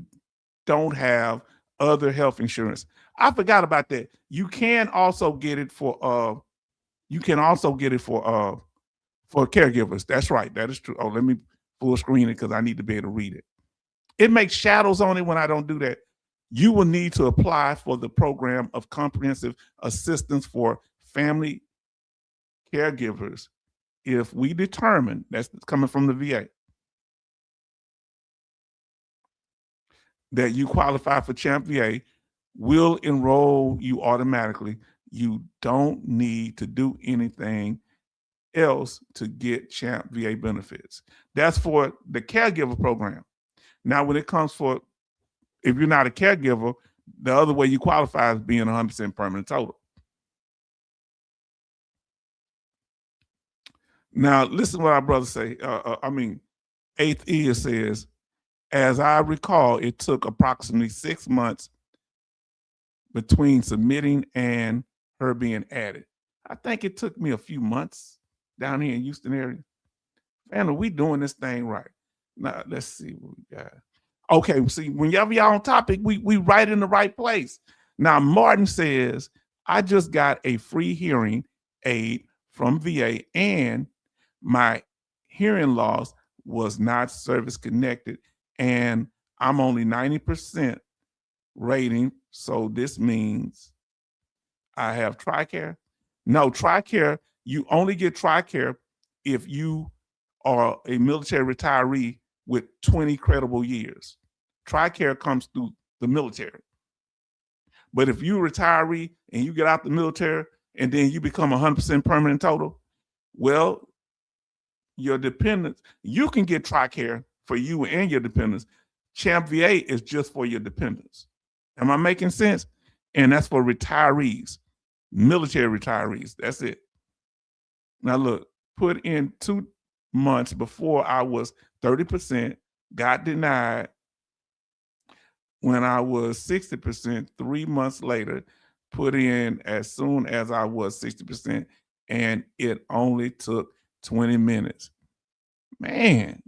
don't have other health insurance. I forgot about that. You can also get it for caregivers. That's right. That is true. Oh, let me full screen it because I need to be able to read it. It makes shadows on it when I don't do that. You will need to apply for the program of comprehensive assistance for family caregivers if we determine, that's coming from the VA, that you qualify for Champ VA. Will enroll you automatically. You don't need to do anything else to get Champ VA benefits. That's for the caregiver program. Now, when it comes for, if you're not a caregiver, the other way you qualify is being 100% permanent total. Now, listen to what our brother say. Eighth Ear says, as I recall, it took approximately 6 months between submitting and her being added. I think it took me a few months down here in Houston area. And we doing this thing right. Now, let's see what we got. Okay, see, whenever y'all on topic, we right in the right place. Now, Martin says, I just got a free hearing aid from VA and my hearing loss was not service connected and I'm only 90% rating. So this means I have TRICARE. No, TRICARE, you only get TRICARE if you are a military retiree with 20 credible years. TRICARE comes through the military. But if you retiree and you get out the military and then you become 100% permanent total, well, your dependents, you can get TRICARE for you and your dependents. Champ VA is just for your dependents. Am I making sense? And that's for retirees, military retirees. That's it. Now look, put in 2 months before I was 30%, got denied when I was 60%, 3 months later, put in as soon as I was 60%, and it only took 20 minutes. Man,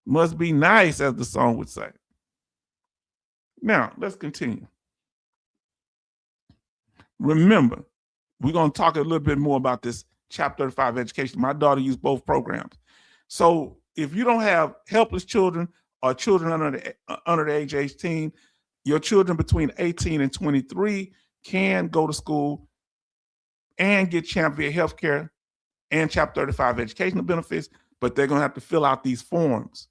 must be nice, as the song would say. Now, let's continue. Remember, we're going to talk a little bit more about this Chapter 35 education. My daughter used both programs. So if you don't have helpless children or children under the age of 18, your children between 18 and 23 can go to school and get Champ VA healthcare and Chapter 35 educational benefits, but they're going to have to fill out these forms.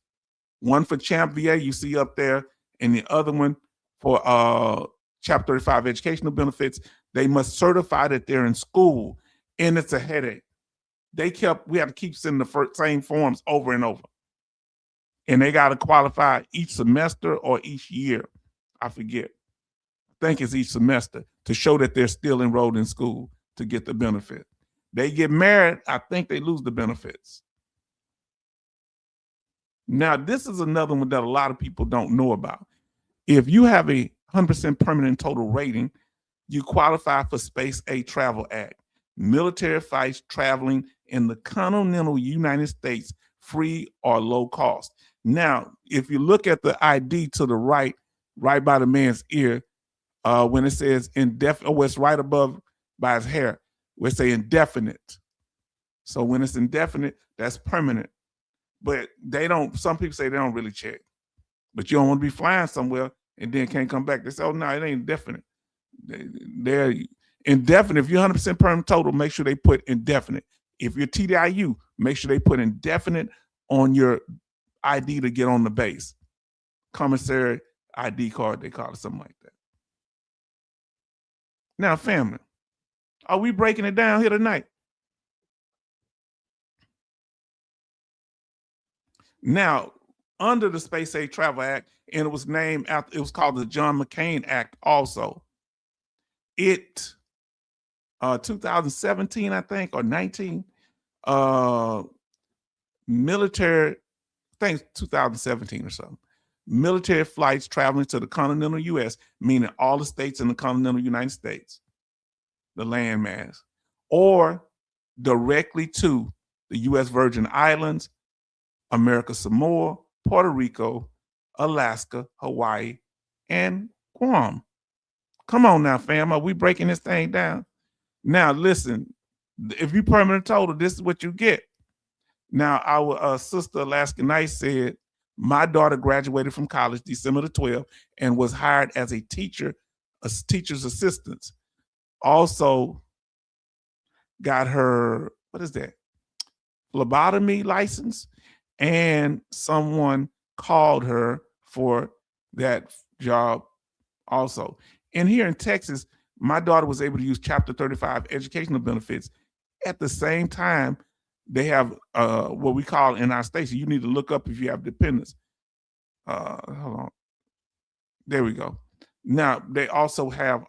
One for Champ VA you see up there, and the other one for Chapter 35 educational benefits. They must certify that they're in school, and it's a headache. We have to keep sending the same forms over and over. And they got to qualify each semester or each year. I forget. I think it's each semester to show that they're still enrolled in school to get the benefit. They get married, I think they lose the benefits. Now, this is another one that a lot of people don't know about. If you have a 100% permanent total rating, you qualify for Space Age Travel Act. Military flights traveling in the continental United States, free or low cost. Now, if you look at the ID to the right by the man's ear, when it says indefinite, it's right above by his hair, we say indefinite. So when it's indefinite, that's permanent. But some people say they don't really check. But you don't want to be flying somewhere and then can't come back. They say, oh, no, it ain't indefinite. They're indefinite. If you're 100% permanent total, make sure they put indefinite. If you're TDIU, make sure they put indefinite on your ID to get on the base. Commissary ID card, they call it something like that. Now, family, are we breaking it down here tonight? Now, under the Space Age Travel Act, and it was named after, it was called the John McCain Act also. It, 2017, I think, or 19, military, I think 2017 or something, military flights traveling to the continental U.S., meaning all the states in the continental United States, the landmass, or directly to the U.S. Virgin Islands, America Samoa, Puerto Rico, Alaska, Hawaii, and Guam. Come on now, fam. Are we breaking this thing down? Now, listen, if you permanent total, this is what you get. Now, our sister Alaska Knight said, my daughter graduated from college December the 12th and was hired as a teacher, a teacher's assistant. Also got her, what is that? Phlebotomy license. And someone called her for that job also. And here in Texas, my daughter was able to use Chapter 35 educational benefits. At the same time, they have what we call in our state, so you need to look up if you have dependents. Hold on. There we go. Now, they also have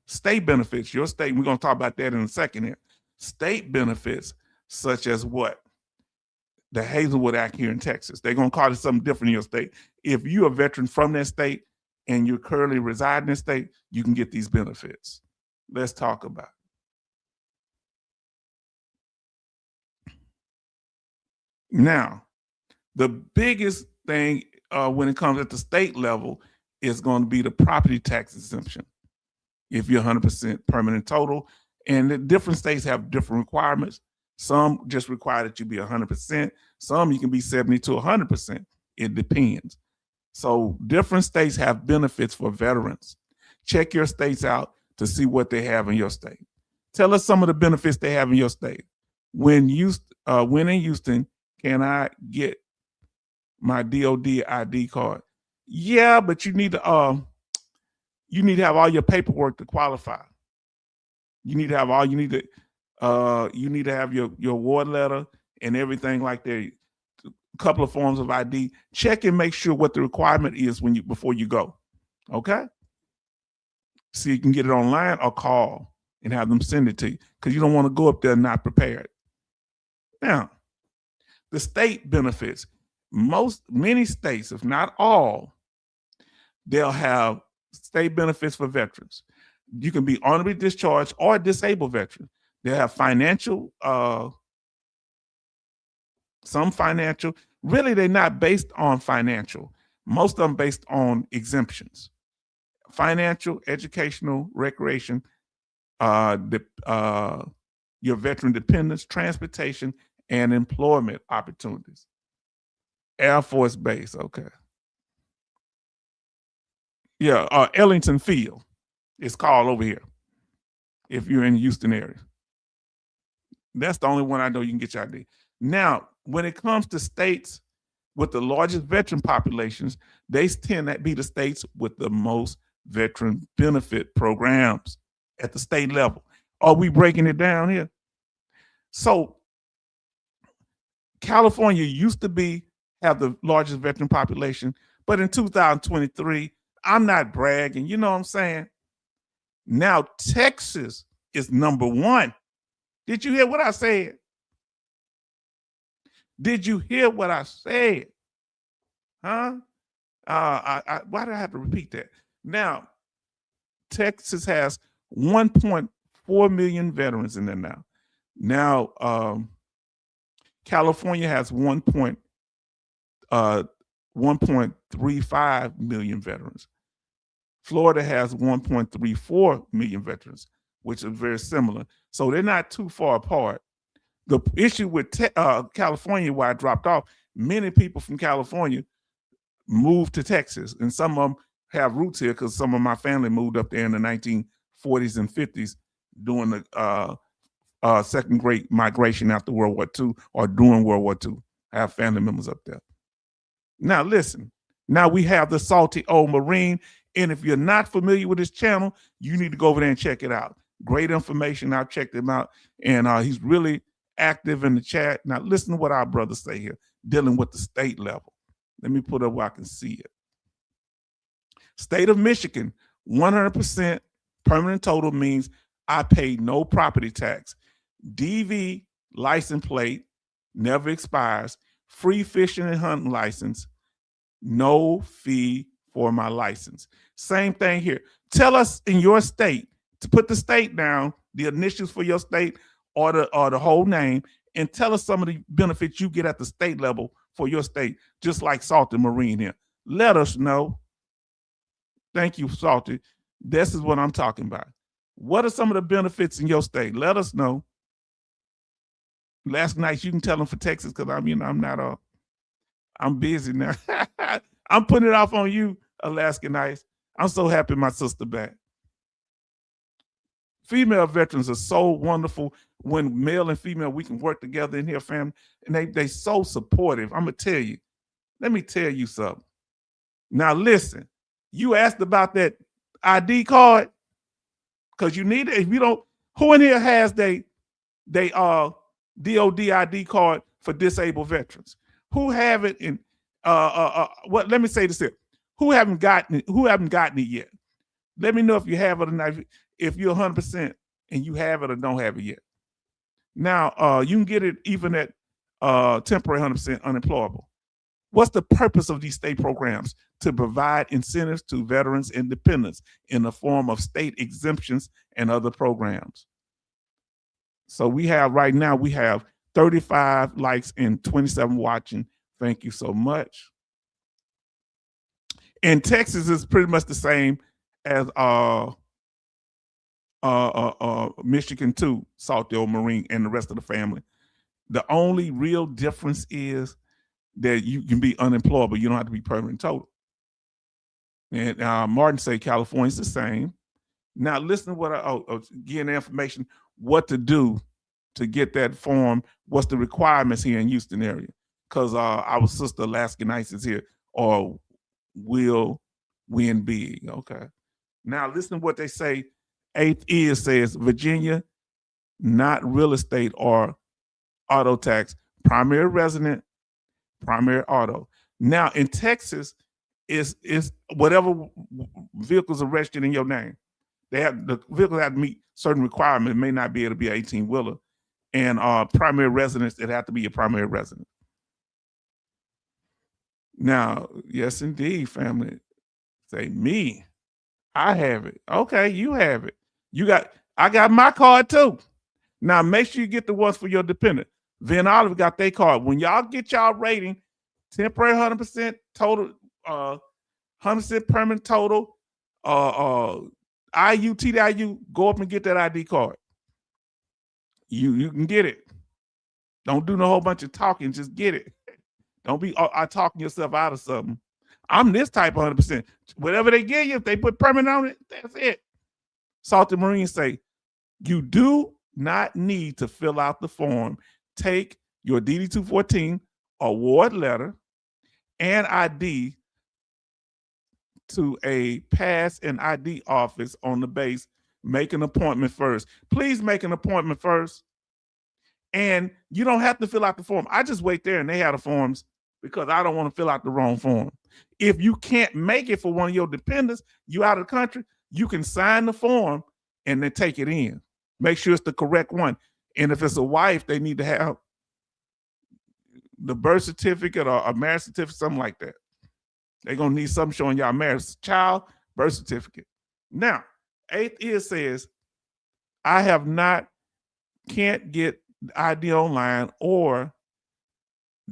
state benefits. Your state, we're going to talk about that in a second here. State benefits such as what? The Hazelwood Act here in Texas. They're going to call it something different in your state. If you're a veteran from that state and you currently reside in that state, you can get these benefits. Let's talk about it. Now, the biggest thing when it comes at the state level is going to be the property tax exemption. If you're 100% permanent total, and the different states have different requirements. Some just require that you be 100%. Some you can be 70 to 100%. It depends. So different states have benefits for veterans. Check your states out to see what they have in your state. Tell us some of the benefits they have in your state. When in Houston, can I get my DOD ID card? Yeah, but you need to have all your paperwork to qualify. You need to have your award letter and everything like that. A couple of forms of ID. Check and make sure what the requirement is before you go. Okay? So you can get it online or call and have them send it to you, because you don't want to go up there not prepared. Now, the state benefits. Many states, if not all, they'll have state benefits for veterans. You can be honorably discharged or a disabled veteran. They have financial, some financial. Really, they're not based on financial. Most of them based on exemptions. Financial, educational, recreation, your veteran dependents, transportation, and employment opportunities. Air Force Base, okay. Yeah, Ellington Field. It's called over here if you're in the Houston area. That's the only one I know you can get your ID. Now, when it comes to states with the largest veteran populations, they tend to be the states with the most veteran benefit programs at the state level. Are we breaking it down here? So California used to have the largest veteran population, but in 2023, I'm not bragging, you know what I'm saying? Now Texas is number one. Did you hear what I said? Did you hear what I said? Huh? Why did I have to repeat that? Now, Texas has 1.4 million veterans in there now. Now, California has 1.35 million veterans. Florida has 1.34 million veterans, which is very similar. So they're not too far apart. The issue with California, why I dropped off, many people from California moved to Texas, and some of them have roots here because some of my family moved up there in the 40s and 50s during the second Great Migration after World War II or during World War II. I have family members up there. Now listen, now we have the Salty Old Marine. And if you're not familiar with his channel, you need to go over there and check it out. Great information. I've checked him out, and he's really active in the chat. Now listen to what our brothers say here, dealing with the state level. Let me put up where I can see it. State of Michigan, 100% permanent total means I paid no property tax. DV license plate never expires. Free fishing and hunting license, no fee for my license. Same thing here. Tell us in your state, to put the state down, the initials for your state or the whole name, and tell us some of the benefits you get at the state level for your state, just like Salty Marine here. Let us know. Thank you, Salty. This is what I'm talking about. What are some of the benefits in your state? Let us know. Last night, you can tell them for Texas, because I'm busy now. I'm putting it off on you, Alaska Nice. I'm so happy my sister back. Female veterans are so wonderful. When male and female, we can work together in here, family, and they so supportive. I'm gonna tell you. Let me tell you something. Now listen, you asked about that ID card, because you need it. If you don't, who in here has they DOD ID card for disabled veterans? Who have it in what? Let me say this here. Who haven't gotten it yet? Let me know if you have it or not. If you're 100% and you have it or don't have it yet. Now, you can get it even at temporary 100% unemployable. What's the purpose of these state programs? To provide incentives to veterans and dependents in the form of state exemptions and other programs. So right now we have 35 likes and 27 watching. Thank you so much. And Texas is pretty much the same as Michigan too, Salty Old Marine and the rest of the family. The only real difference is that you can be unemployable. You don't have to be permanent total. And Martin say California's the same. Now listen to what getting the information, what to do to get that form. What's the requirements here in Houston area? Because our sister Alaska Nice is here, or will win big. Okay. Now listen to what they say. 8th is says Virginia, not real estate or auto tax, primary resident, primary auto. Now in Texas, is whatever vehicles are registered in your name. The vehicles have to meet certain requirements. It may not be able to be an 18-wheeler. And primary residence, it have to be a primary resident. Now, yes, indeed, family. Say me. I have it. Okay, you have it. I got my card too. Now make sure you get the ones for your dependent. Van Olive got their card. When y'all get y'all rating, temporary 100% total, 100% permanent total, IU, TDIU, go up and get that ID card. You can get it. Don't do no whole bunch of talking, just get it. Don't be talking yourself out of something. I'm this type of 100%. Whatever they give you, if they put permanent on it, that's it. Salty Marine say, you do not need to fill out the form. Take your DD-214 award letter and ID to a pass and ID office on the base. Make an appointment first. Please make an appointment first. And you don't have to fill out the form. I just wait there and they have the forms because I don't want to fill out the wrong form. If you can't make it for one of your dependents, you out of the country, you can sign the form and then take it in. Make sure it's the correct one. And if it's a wife, they need to have the birth certificate or a marriage certificate, something like that. They're going to need something showing y'all marriage, child, birth certificate. Now, 8th is says, I can't get ID online, or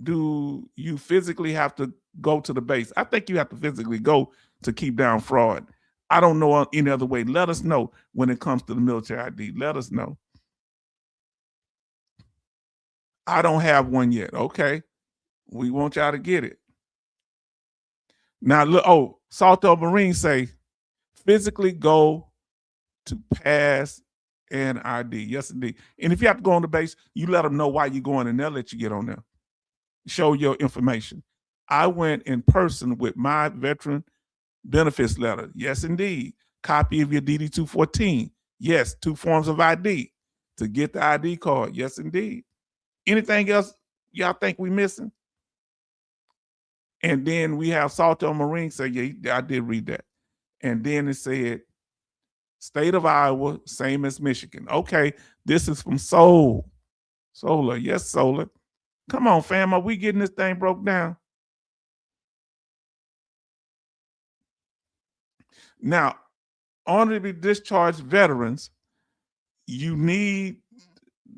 do you physically have to go to the base? I think you have to physically go to keep down fraud. I don't know any other way. Let us know when it comes to the military ID. Let us know. I don't have one yet. Okay. We want y'all to get it. Now, look, Salty Old Marine say, physically go to pass an ID. Yes, indeed. And if you have to go on the base, you let them know why you're going, and they'll let you get on there. Show your information. I went in person with my veteran benefits letter. Yes, indeed. Copy of your DD-214. Yes, 2 forms of ID to get the ID card. Yes, indeed. Anything else y'all think we missing? And then we have Salto Marine say, yeah, I did read that. And then it said, state of Iowa, same as Michigan. Okay, this is from Solar. Yes, Solar. Come on, fam, are we getting this thing broke down? Now, honorably discharged veterans, you need,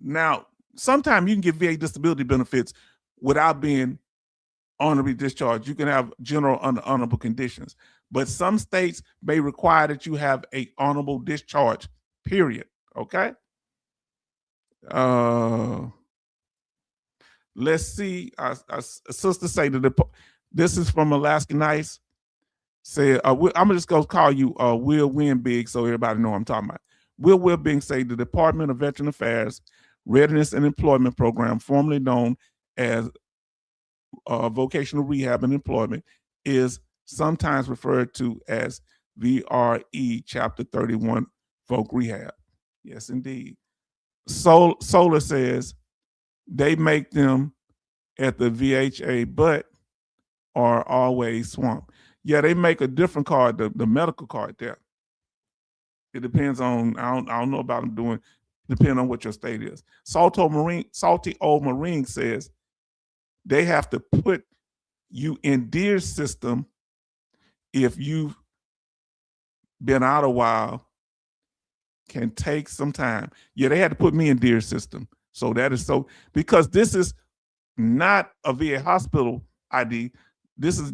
now, sometimes you can get VA disability benefits without being honorably discharged. You can have general under honorable conditions, but some states may require that you have a honorable discharge, period, okay? Let's see, our sister say that this is from Alaska Nice. Say, I'm gonna just go call you Will Winbig so everybody know what I'm talking about. Will Winbig say the Department of Veteran Affairs Readiness and Employment Program, formerly known as Vocational Rehab and Employment, is sometimes referred to as VRE Chapter 31 Voc Rehab. Yes, indeed. Solar says they make them at the VHA, but are always swamped. Yeah, they make a different card, the medical card there. It depends on, I don't know about them doing, depending on what your state is. Salty Old Marine says they have to put you in DEER system if you've been out a while, can take some time. Yeah, they had to put me in DEER system. So that is so, because this is not a VA hospital ID. This is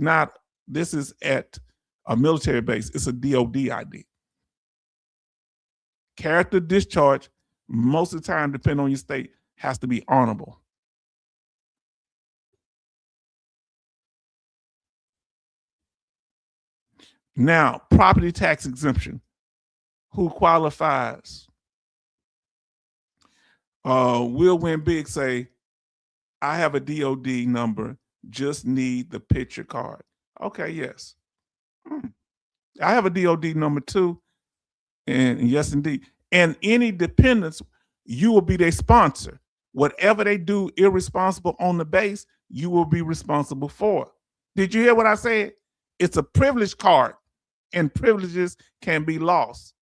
at a military base. It's a DOD ID. Character discharge, most of the time, depending on your state, has to be honorable. Now, property tax exemption. Who qualifies? Will Winbig say, I have a DOD number, just need the picture card. Okay, yes. I have a DOD number too. And yes, indeed. And any dependents, you will be their sponsor. Whatever they do irresponsible on the base, you will be responsible for. Did you hear what I said? It's a privilege card, and privileges can be lost.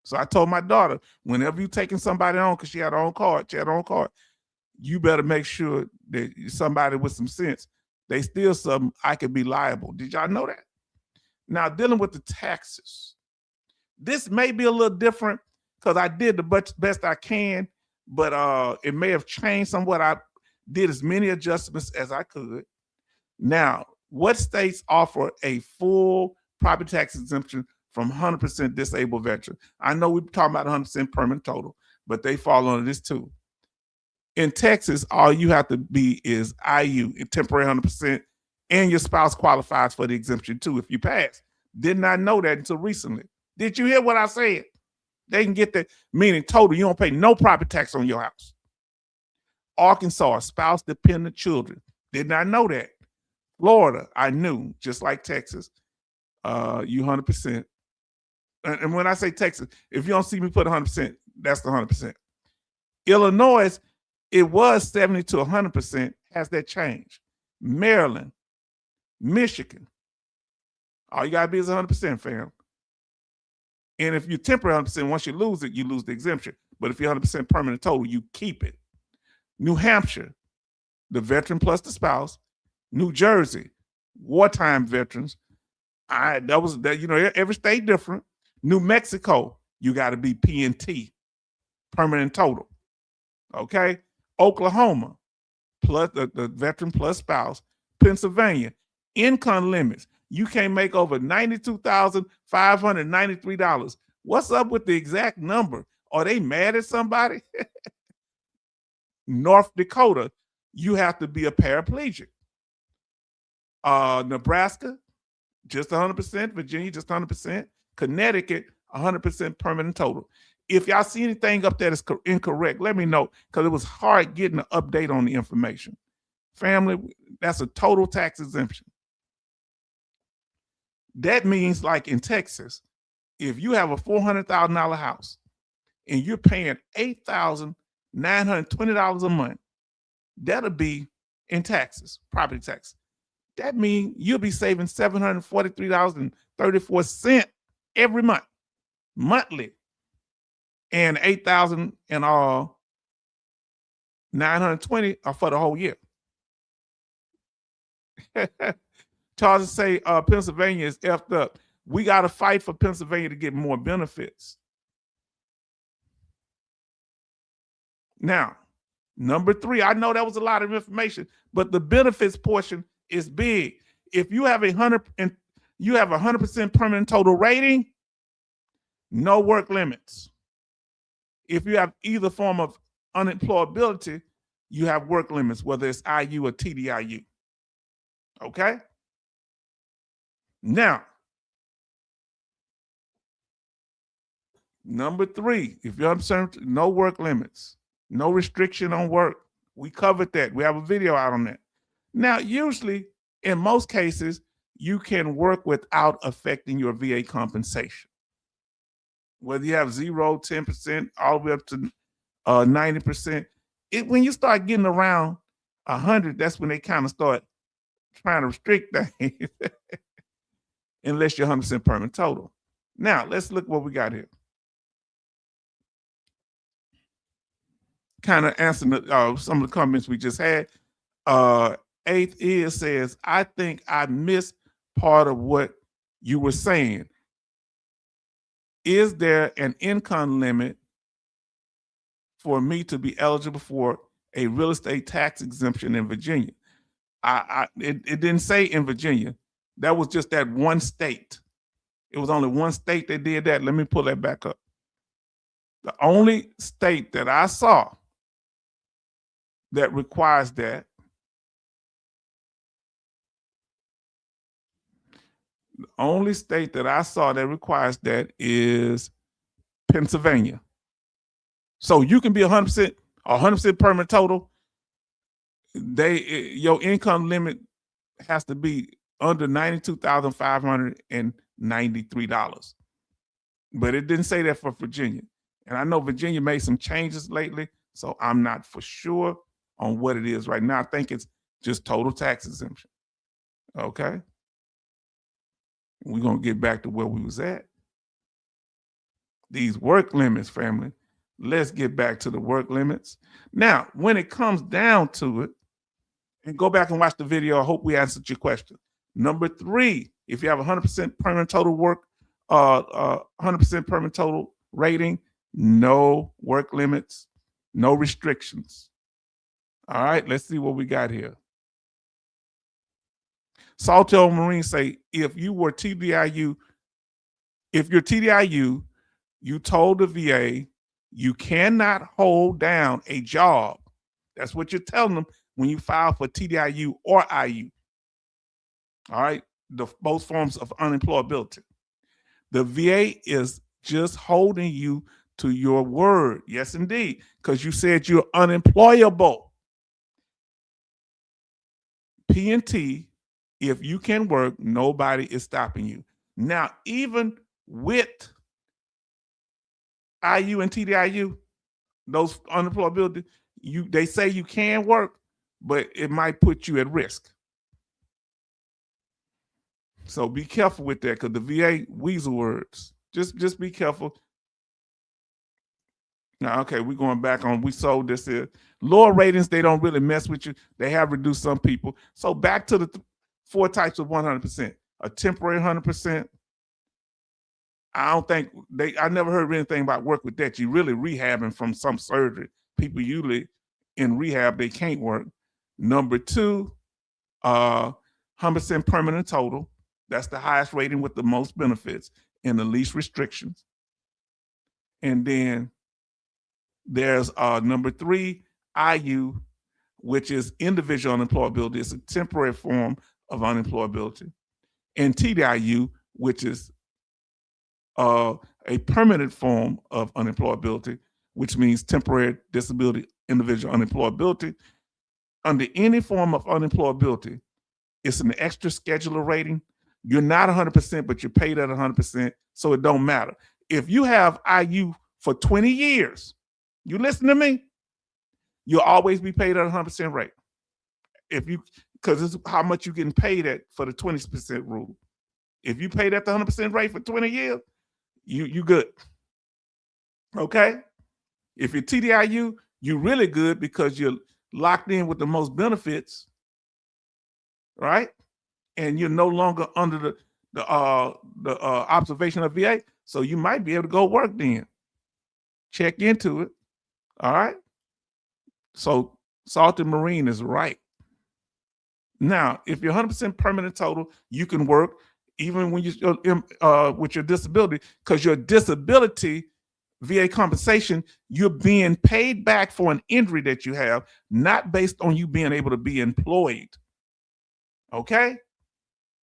So I told my daughter, whenever you're taking somebody on, because she had her own card, you better make sure that somebody with some sense, they steal something, I could be liable. Did y'all know that? Now, dealing with the taxes. This may be a little different because I did the best I can, but it may have changed somewhat. I did as many adjustments as I could. Now, what states offer a full property tax exemption from 100% disabled veteran? I know we're talking about 100% permanent total, but they fall under this too. In Texas, all you have to be is IU, temporary 100%, and your spouse qualifies for the exemption too if you pass. Did not know that until recently. Did you hear what I said? They can get that, meaning total, you don't pay no property tax on your house. Arkansas, spouse dependent children. Did not know that. Florida, I knew, just like Texas, you 100%. And when I say Texas, if you don't see me put 100%, that's the 100%. Illinois, it was 70 to 100%. Has that changed? Maryland, Michigan, all you gotta be is 100%, fam. And if you're temporary 100%, once you lose it, you lose the exemption. But if you're 100% permanent total, you keep it. New Hampshire, the veteran plus the spouse. New Jersey, wartime veterans. Every state different. New Mexico, you got to be PNT, permanent total. Okay. Oklahoma, plus the veteran plus spouse. Pennsylvania, income limits. You can't make over $92,593. What's up with the exact number? Are they mad at somebody? North Dakota, you have to be a paraplegic. Nebraska, just 100%. Virginia, just 100%. Connecticut, 100% permanent total. If y'all see anything up there that's incorrect, let me know, because it was hard getting an update on the information. Family, that's a total tax exemption. That means, like in Texas, if you have a $400,000 house and you're paying $8,920 a month, that'll be in taxes, property tax. That means you'll be saving $743.34 every month, monthly, and $8,000 and all 920 are for the whole year. Charles say Pennsylvania is effed up. We got to fight for Pennsylvania to get more benefits. Now, number 3, I know that was a lot of information, but the benefits portion is big. If you have 100% permanent total rating, no work limits. If you have either form of unemployability, you have work limits, whether it's IU or TDIU. Okay? Now, number 3, if you're concerned, no work limits, no restriction on work. We covered that. We have a video out on that. Now, usually, in most cases, you can work without affecting your VA compensation. Whether you have 0, 10%, all the way up to 90%. When you start getting around 100, that's when they kind of start trying to restrict things, unless you're 100% permanent total. Now, let's look what we got here. Kind of answering some of the comments we just had. 8th is says, I think I missed part of what you were saying. Is there an income limit for me to be eligible for a real estate tax exemption in Virginia? It didn't say in Virginia. That was just that one state. It was only one state that did that. Let me pull that back up. The only state that I saw that requires that, the only state that I saw that requires that is Pennsylvania. So you can be 100% permanent total. Your income limit has to be under $92,593. But it didn't say that for Virginia. And I know Virginia made some changes lately, so I'm not for sure on what it is right now. I think it's just total tax exemption. Okay? We're going to get back to where we was at. These work limits, family. Let's get back to the work limits. Now, when it comes down to it, and go back and watch the video. I hope we answered your question. Number 3, if you have 100% permanent total work, 100% permanent total rating, no work limits, no restrictions. All right, let's see what we got here. Salto Marine say, if you're TDIU, you told the VA you cannot hold down a job. That's what you're telling them when you file for TDIU or IU. All right, both forms of unemployability. The VA is just holding you to your word. Yes, indeed, because you said you're unemployable. P&T, if you can work, nobody is stopping you. Now, even with IU and TDIU, those unemployability, they say you can work, but it might put you at risk. So be careful with that, because the VA weasel words. Just be careful. Now, okay, we're going back on, we sold this here. Lower ratings, they don't really mess with you. They have reduced some people. So back to the 4 types of 100%. A temporary 100%. I never heard anything about work with that. You're really rehabbing from some surgery. People usually in rehab, they can't work. Number 2, 100% permanent total. That's the highest rating with the most benefits and the least restrictions. And then there's number 3, IU, which is individual unemployability. It's a temporary form of unemployability. And TDIU, which is a permanent form of unemployability, which means temporary disability, individual unemployability. Under any form of unemployability, it's an extra scheduler rating. You're not 100%, but you're paid at 100%, so it don't matter. If you have IU for 20 years, you listen to me, you'll always be paid at 100% rate. Because it's how much you're getting paid at for the 20% rule. If you paid at the 100% rate for 20 years, you good. Okay? If you're TDIU, you're really good because you're locked in with the most benefits, right? And you're no longer under the observation of VA, so you might be able to go work then. Check into it, all right? So Salted Marine is right. Now, if you're 100% permanent total, you can work even when you're with your disability, because your disability VA compensation, you're being paid back for an injury that you have, not based on you being able to be employed. Okay?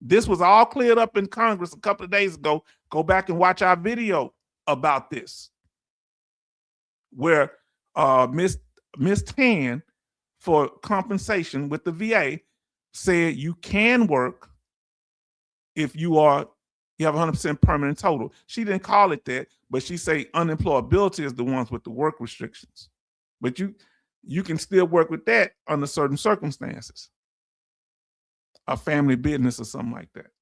This was all cleared up in Congress a couple of days ago. Go back and watch our video about this, where Ms. Tan for compensation with the VA said you can work if you have 100% permanent total. She didn't call it that, but she say unemployability is the ones with the work restrictions. But you can still work with that under certain circumstances, a family business or something like that.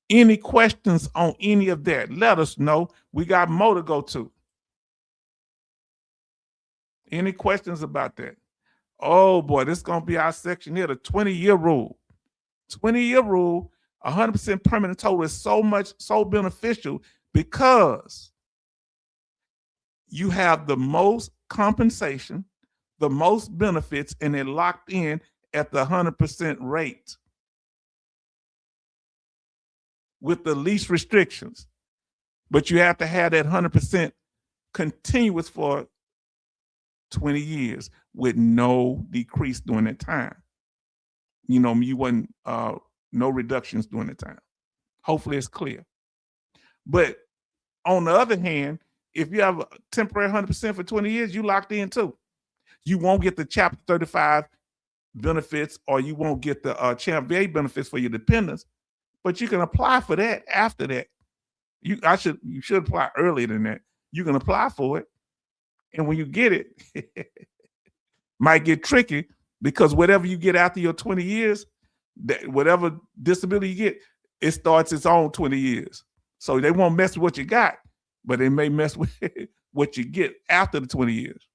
Any questions on any of that, let us know. We got more to go to. Any questions about that? Oh boy, this is going to be our section here, the 20-year rule. 20-year rule, 100% permanent total is so beneficial because you have the most compensation, the most benefits, and they're locked in at the 100% rate with the least restrictions. But you have to have that 100% continuous for 20 years with no decrease during that time. You know, you wasn't no reductions during the time. Hopefully it's clear. But on the other hand, if you have a temporary 100% for 20 years, you locked in too. You won't get the Chapter 35 benefits, or you won't get the CHAMP VA benefits for your dependents, but you can apply for that after that. You should apply earlier than that. You can apply for it. And when you get it, might get tricky, because whatever you get after your 20 years, whatever disability you get, it starts its own 20 years. So they won't mess with what you got, but they may mess with what you get after the 20 years.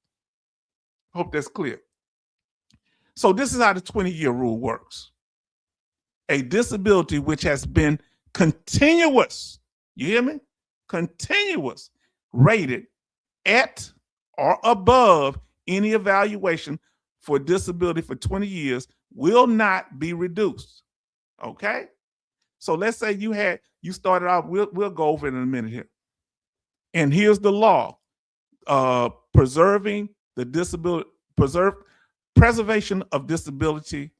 Hope that's clear. So this is how the 20-year rule works. A disability which has been continuous, you hear me? Continuous, rated at or above any evaluation for disability for 20 years will not be reduced. Okay? So let's say you started out, we'll go over it in a minute here. And here's the law, preservation of disability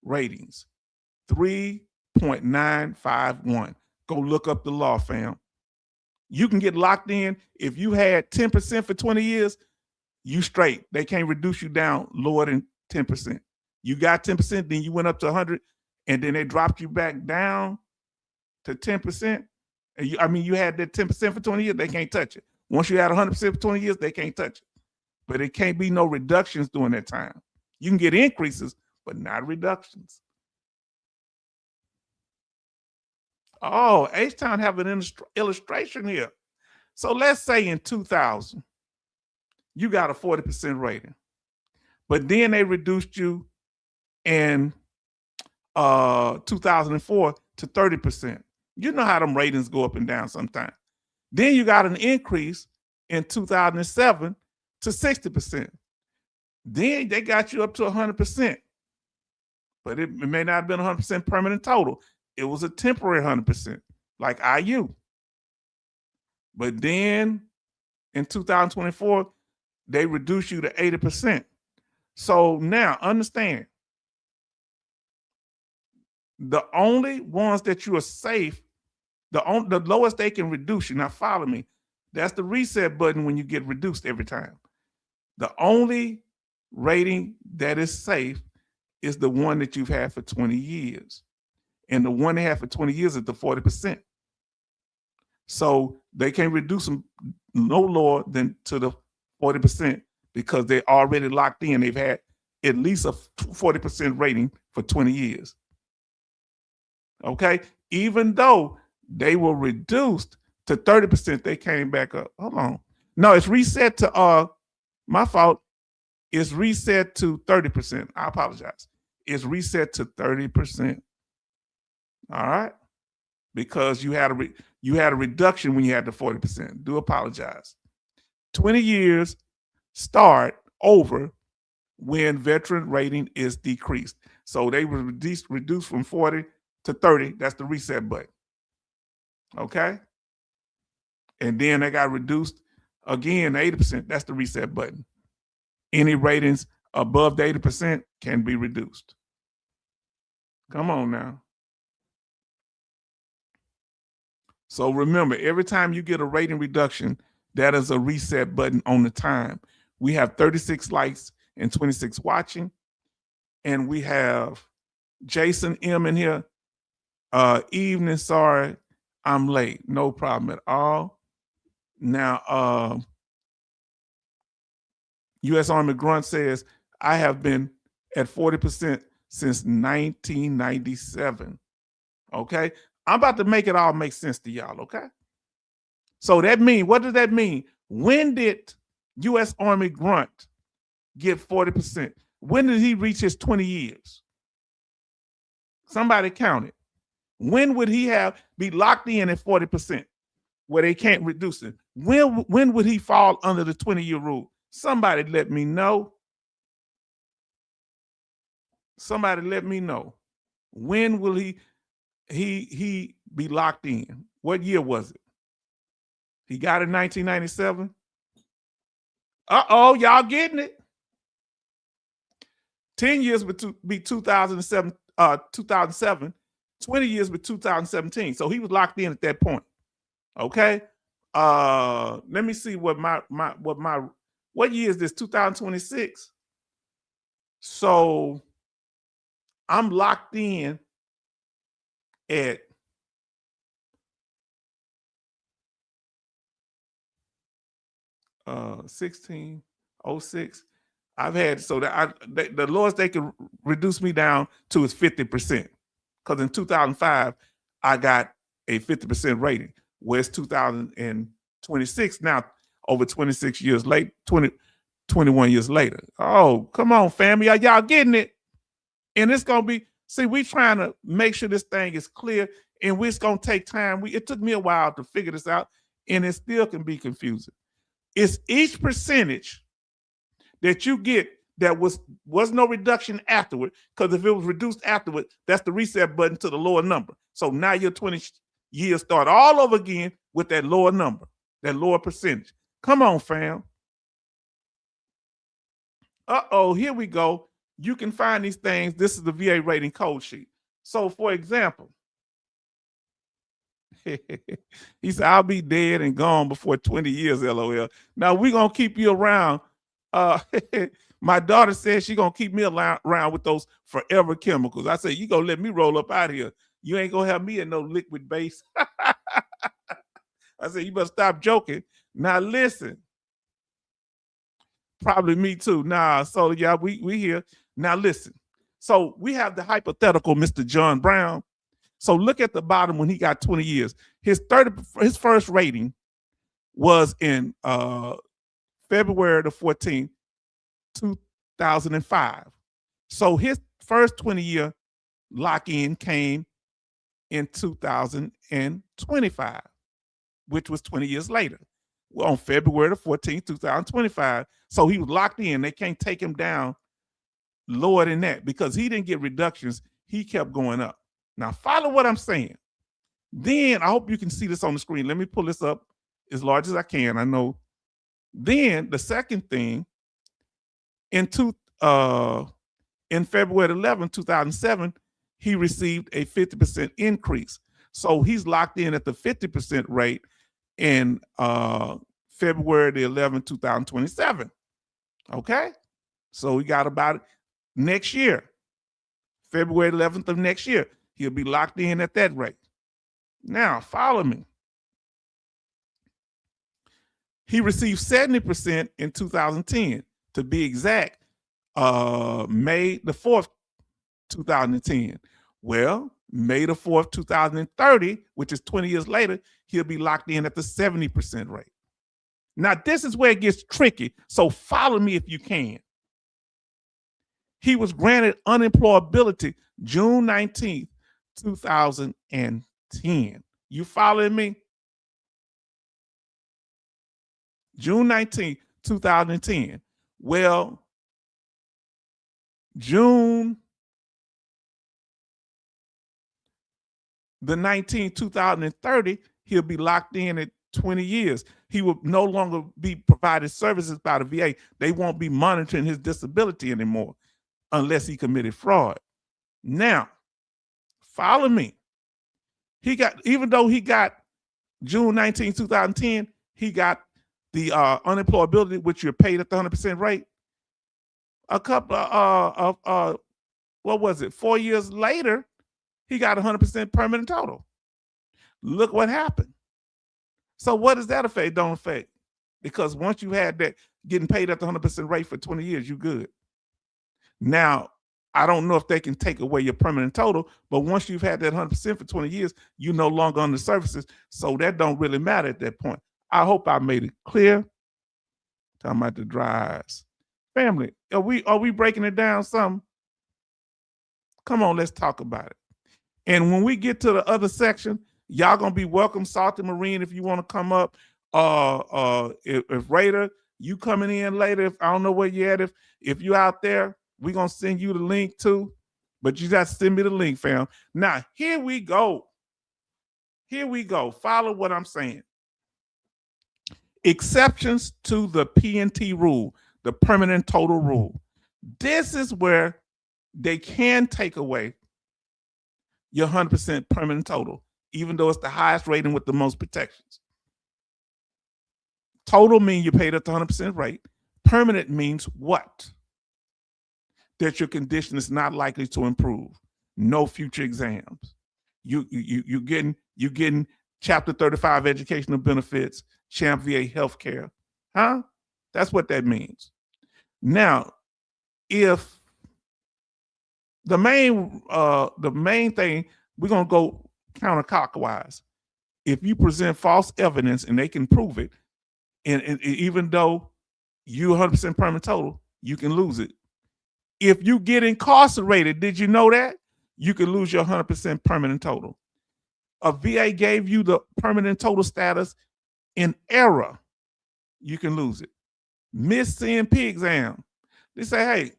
ratings, 3.951. Go look up the law, fam. You can get locked in. If you had 10% for 20 years, you straight. They can't reduce you down lower than 10%. You got 10%, then you went up to 100, and then they dropped you back down to 10%. And you had that 10% for 20 years, they can't touch it. Once you had 100% for 20 years, they can't touch it. But it can't be no reductions during that time. You can get increases, but not reductions. Oh, H-Town have an illustration here. So let's say in 2000, you got a 40% rating, but then they reduced you in 2004 to 30%. You know how them ratings go up and down sometimes. Then you got an increase in 2007 to 60%. Then they got you up to 100%, but it may not have been 100% permanent total. It was a temporary 100%, like IU. But then in 2024, they reduce you to 80%. So now understand, the only ones that you are safe The lowest they can reduce you. Now follow me. That's the reset button when you get reduced every time. The only rating that is safe is the one that you've had for 20 years. And the one they have for 20 years is the 40%. So they can't reduce them no lower than to the 40% because they're already locked in. They've had at least a 40% rating for 20 years. Okay? Even though they were reduced to 30%, they came back up. Hold on. No, it's reset to my fault. It's reset to 30%. I apologize. It's reset to 30%. All right? Because you had a reduction when you had the 40%. Do apologize. 20 years start over when veteran rating is decreased. So they were reduced from 40 to 30. That's the reset button. Okay? And then they got reduced again, 80%. That's the reset button. Any ratings above the 80% can be reduced. Come on now. So remember, every time you get a rating reduction, that is a reset button on the time. We have 36 likes and 26 watching. And we have Jason M in here. Evening, sorry, I'm late. No problem at all. Now, U.S. Army Grunt says, I have been at 40% since 1997. Okay? I'm about to make it all make sense to y'all, okay? So that means, what does that mean? When did U.S. Army Grunt get 40%? When did he reach his 20 years? Somebody count it. When would he be locked in at 40% where they can't reduce it? When would he fall under the 20-year rule? Somebody let me know. Somebody let me know. When will he be locked in? What year was it? He got it in 1997. Uh-oh, y'all getting it? 10 years would be 2007, 20 years with 2017. So he was locked in at that point. Okay. Let me see what what year is this? 2026. So I'm locked in at 1606. I've had so that the lowest they could reduce me down to is 50%. Because in 2005, I got a 50% rating. Where's 2026 now, over 26 years late, 21 years later. Oh, come on, family. Are y'all getting it? And it's going to be, see, we trying to make sure this thing is clear, and it's going to take time. It took me a while to figure this out, and it still can be confusing. It's each percentage that you get that was no reduction afterward, because if it was reduced afterward, that's the reset button to the lower number. So now your 20 years start all over again with that lower number, that lower percentage. Come on, fam. Uh-oh, here we go. You can find these things. This is the VA rating code sheet. So, for example, he said, I'll be dead and gone before 20 years, LOL. Now, we're going to keep you around. My daughter said she's going to keep me around with those forever chemicals. I said, you going to let me roll up out of here. You ain't going to have me in no liquid base. I said, you better stop joking. Now, listen. Probably me too. Nah, so yeah, we here. Now, listen. So we have the hypothetical Mr. John Brown. So look at the bottom when he got 20 years. His first rating was in February the 14th, 2005. So his first 20-year lock-in came in 2025, which was 20 years later, on February the 14th, 2025. So he was locked in. They can't take him down lower than that because he didn't get reductions. He kept going up. Now, follow what I'm saying. Then, I hope you can see this on the screen. Let me pull this up as large as I can. I know. Then, the second thing, in February 11, 2007, he received a 50% increase. So he's locked in at the 50% rate in February the 11th, 2027. Okay? So we got about next year, February 11th of next year, he'll be locked in at that rate. Now, follow me. He received 70% in 2010, to be exact, May the 4th, 2010. Well, May the 4th, 2030, which is 20 years later, he'll be locked in at the 70% rate. Now, this is where it gets tricky, so follow me if you can. He was granted unemployability June 19th, 2010. You following me? June 19th, 2010. Well, June the 19th, 2030, he'll be locked in at 20 years. He will no longer be provided services by the VA. They won't be monitoring his disability anymore unless he committed fraud. Now, follow me. Even though he got June 19, 2010, he got the unemployability, which you're paid at the 100% rate. A couple of, what was it, 4 years later, he got 100% permanent total. Look what happened. So what does that affect? Don't affect. Because once you had that getting paid at the 100% rate for 20 years, you good. Now, I don't know if they can take away your permanent total, but once you've had that 100% for 20 years, you're no longer on the services. So that don't really matter at that point. I hope I made it clear. Talking about the dry eyes. Family, are we breaking it down some? Come on, let's talk about it. And when we get to the other section, y'all gonna be welcome. Salty Marine, if you want to come up. If Raider, you coming in later. If I don't know where you at, if you out there, we're gonna send you the link too. But you got to send me the link, fam. Now, here we go. Here we go. Follow what I'm saying. Exceptions to the P&T rule, the permanent total rule. This is where they can take away your 100% permanent total, even though it's the highest rating with the most protections. Total means you're paid at the 100% rate. Permanent means what? That your condition is not likely to improve. No future exams. You're getting Chapter 35 educational benefits, Champ VA healthcare. Huh? That's what that means. Now, if the main thing, we're gonna go counterclockwise. If you present false evidence and they can prove it, and even though you 100% permanent total, you can lose it. If you get incarcerated, did you know that? You can lose your 100% permanent total. A VA gave you the permanent total status in error, you can lose it. Miss CMP exam. They say, hey,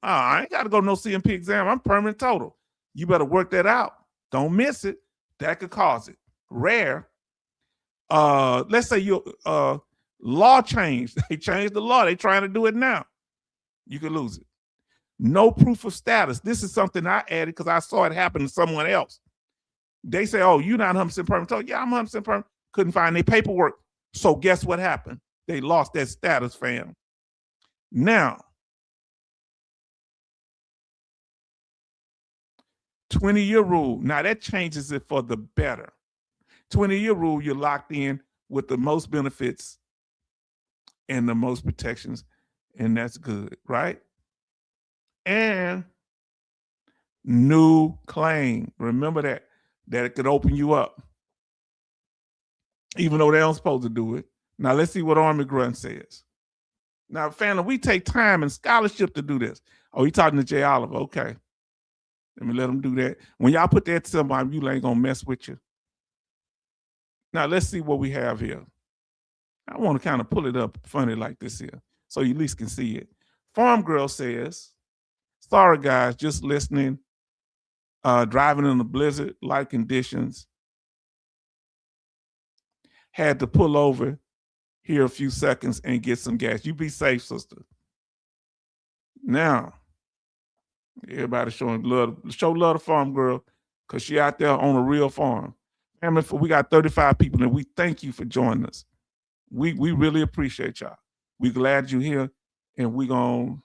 I ain't got to go no CMP exam. I'm permanent total. You better work that out. Don't miss it. That could cause it. Rare. Let's say your law changed. They changed the law. They trying to do it now. You could lose it. No proof of status. This is something I added because I saw it happen to someone else. They say, oh, you're not 100% permanent total. Yeah, I'm 100% permanent. Couldn't find their paperwork. So guess what happened? They lost that status, fam. Now, 20-year rule. Now that changes it for the better. 20-year rule, you're locked in with the most benefits and the most protections, and that's good, right? And new claim. Remember that it could open you up, even though they don't supposed to do it. Now let's see what Army Grunt says. Now, family, we take time and scholarship to do this. Oh, you talking to Jay Oliver? Okay. Let me let them do that. When y'all put that to somebody, you ain't gonna mess with you. Now let's see what we have here. I want to kind of pull it up funny like this here, so you at least can see it. Farm Girl says, sorry guys, just listening, driving in the blizzard, light conditions. Had to pull over here a few seconds and get some gas. You be safe, sister. Now, everybody showing love, show love to Farm Girl. because she out there on a real farm. Family, we got 35 people, and we thank you for joining us. We really appreciate y'all. We glad you're here, and we gon'.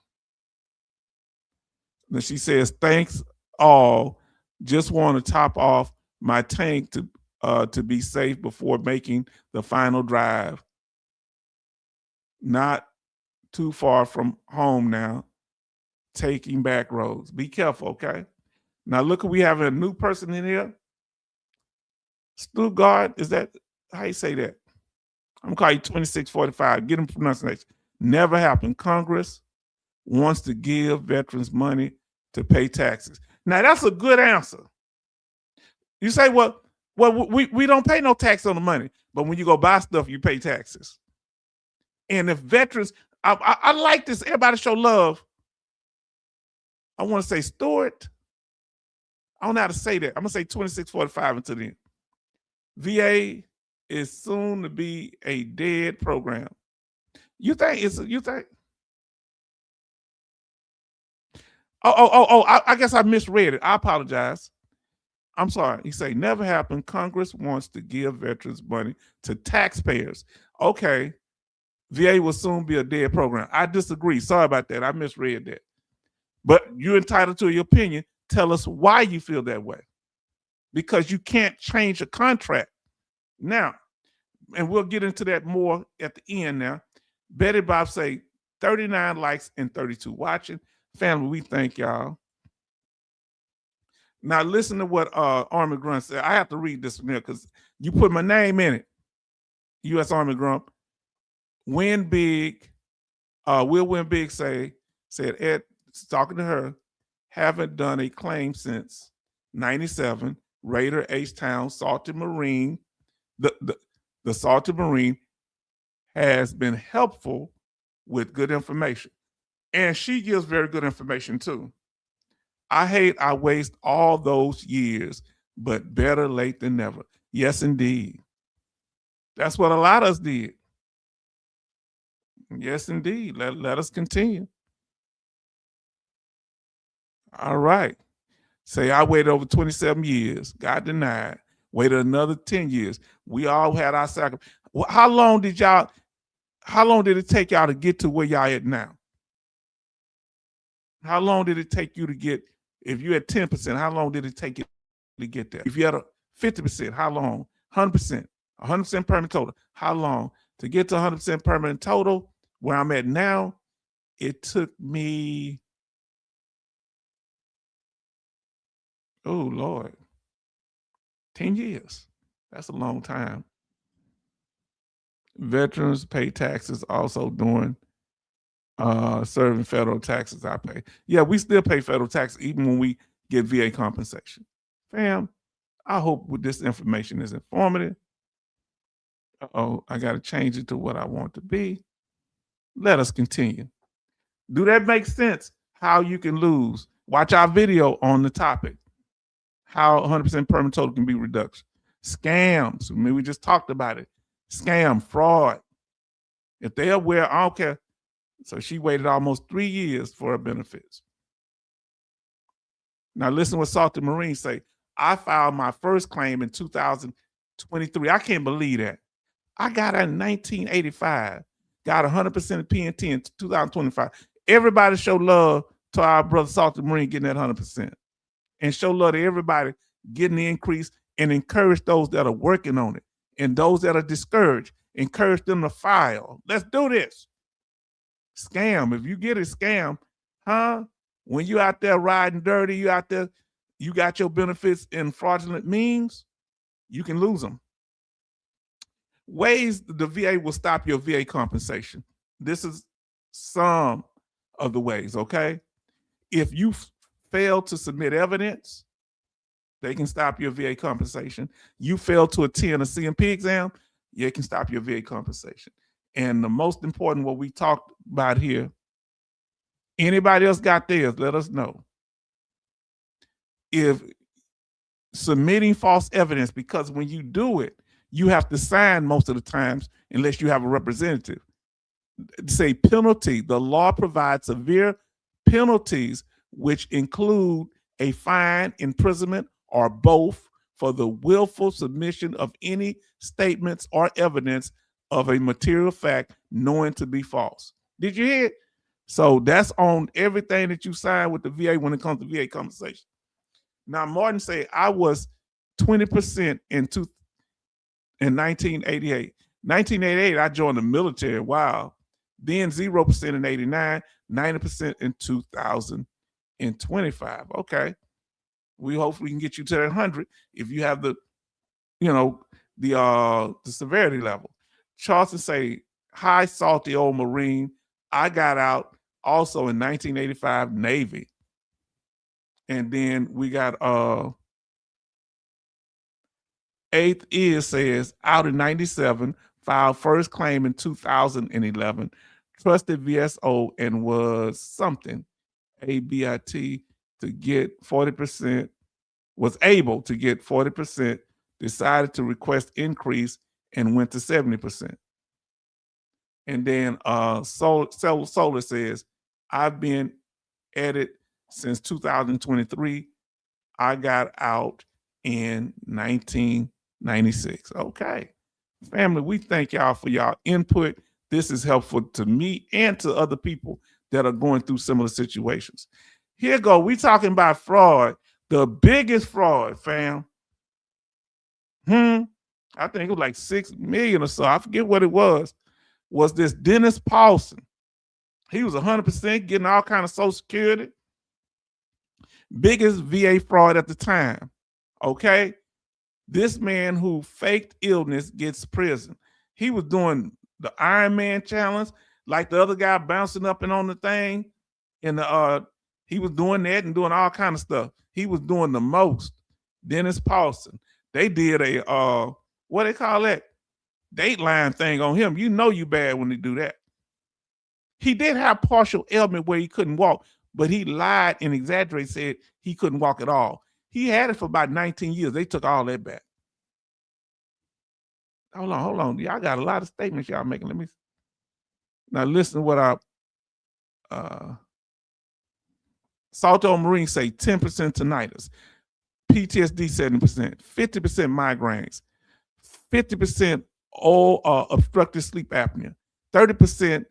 Then she says, "Thanks all. Just want to top off my tank to be safe before making the final drive. Not too far from home now. Taking back roads. Be careful, okay? Now look, we have a new person in here. Stuttgart, is that how you say that? I'm gonna call you 2645. Get him pronunciation. Never happened. Congress wants to give veterans money to pay taxes. Now that's a good answer. You say, well, we don't pay no tax on the money, but when you go buy stuff, you pay taxes. And if veterans, I like this. Everybody show love. I want to say Stuart. I don't know how to say that. I'm gonna say 2645 until then. VA is soon to be a dead program. You think it's you think? I guess I misread it. I apologize. I'm sorry. He say never happened. Congress wants to give veterans money to taxpayers. Okay. VA will soon be a dead program. I disagree. Sorry about that. I misread that. But you're entitled to your opinion. Tell us why you feel that way. Because you can't change a contract. Now, and we'll get into that more at the end now. Betty Bob say 39 likes and 32 watching. Family, we thank y'all. Now listen to what Army Grunt said. I have to read this from here because you put my name in it. U.S. Army Grunt. Win big. Will win big said Ed, talking to her, haven't done a claim since 97. Raider, H-Town, Salted Marine. The Salted Marine has been helpful with good information. And she gives very good information too. I hate I waste all those years, but better late than never. Yes, indeed. That's what a lot of us did. Yes, indeed. Let us continue. All right. Say I waited over 27 years, got denied, waited another 10 years. We all had our sacrifice. How long did it take y'all to get to where y'all at now? How long did it take you to get, if you had 10%, how long did it take you to get there? If you had a 50%, how long? 100%, 100% permanent total, how long? To get to 100% permanent total, where I'm at now, it took me, oh Lord, 10 years. That's a long time. Veterans pay taxes also doing serving federal taxes. I pay. Yeah, we still pay federal tax even when we get VA compensation. Fam, I hope with this information is informative. I got to change it to what I want to be. Let us continue. Do that make sense? How you can lose? Watch our video on the topic. How 100% permanent total can be reduction. Scams. I mean, we just talked about it. Scam, fraud. If they're aware, I don't care. So she waited almost 3 years for her benefits. Now listen what Salted Marine say. I filed my first claim in 2023. I can't believe that. I got it in 1985. Got 100% of PNT in 2025. Everybody show love to our brother Salted Marine getting that 100%. And show love to everybody getting the increase and encourage those that are working on it. And those that are discouraged, encourage them to file. Let's do this. Scam. If you get a scam, when you out there riding dirty, you out there, you got your benefits in fraudulent means, you can lose them. Ways the VA will stop your VA compensation. This is some of the ways, okay? If you fail to submit evidence, they can stop your VA compensation. You fail to attend a CMP exam, they can stop your VA compensation. And the most important, what we talked about here, anybody else got theirs, let us know. If submitting false evidence, because when you do it, you have to sign most of the times unless you have a representative. Say penalty, the law provides severe penalties, which include a fine, imprisonment, or both for the willful submission of any statements or evidence of a material fact known to be false. Did you hear it? So that's on everything that you sign with the VA when it comes to VA compensation. Now, Martin said, I was 20% in 1988. 1988, I joined the military. Wow. Then 0% in 89, 90% in 2025. Okay. We hopefully can get you to that 100 if you have the, the severity level. Charleston say, hi, salty old Marine. I got out also in 1985 Navy. And then we got Eighth is says out in 97, filed first claim in 2011, trusted VSO and was something, ABIT, to get 40%, was able to get 40%, decided to request increase and went to 70%. And then Solar says, I've been at it since 2023. I got out in 1996. Okay. Family, we thank y'all for y'all input. This is helpful to me and to other people that are going through similar situations. Here go. We talking about fraud. The biggest fraud, fam. I think it was like 6 million or so. I forget what it was this Dennis Paulson. He was 100% getting all kind of Social Security. Biggest VA fraud at the time. Okay. This man who faked illness gets prison. He was doing the Iron Man challenge, like the other guy bouncing up and on the thing. And he was doing that and doing all kind of stuff. He was doing the most. Dennis Paulson. They did a what they call that? Dateline thing on him. You know you bad when they do that. He did have partial ailment where he couldn't walk, but he lied and exaggerated, said he couldn't walk at all. He had it for about 19 years. They took all that back. Hold on. Y'all got a lot of statements y'all making. Let me now listen to what our Salto Marine say. 10% tinnitus, PTSD 70%, 50% migraines, 50% all obstructive sleep apnea, 30%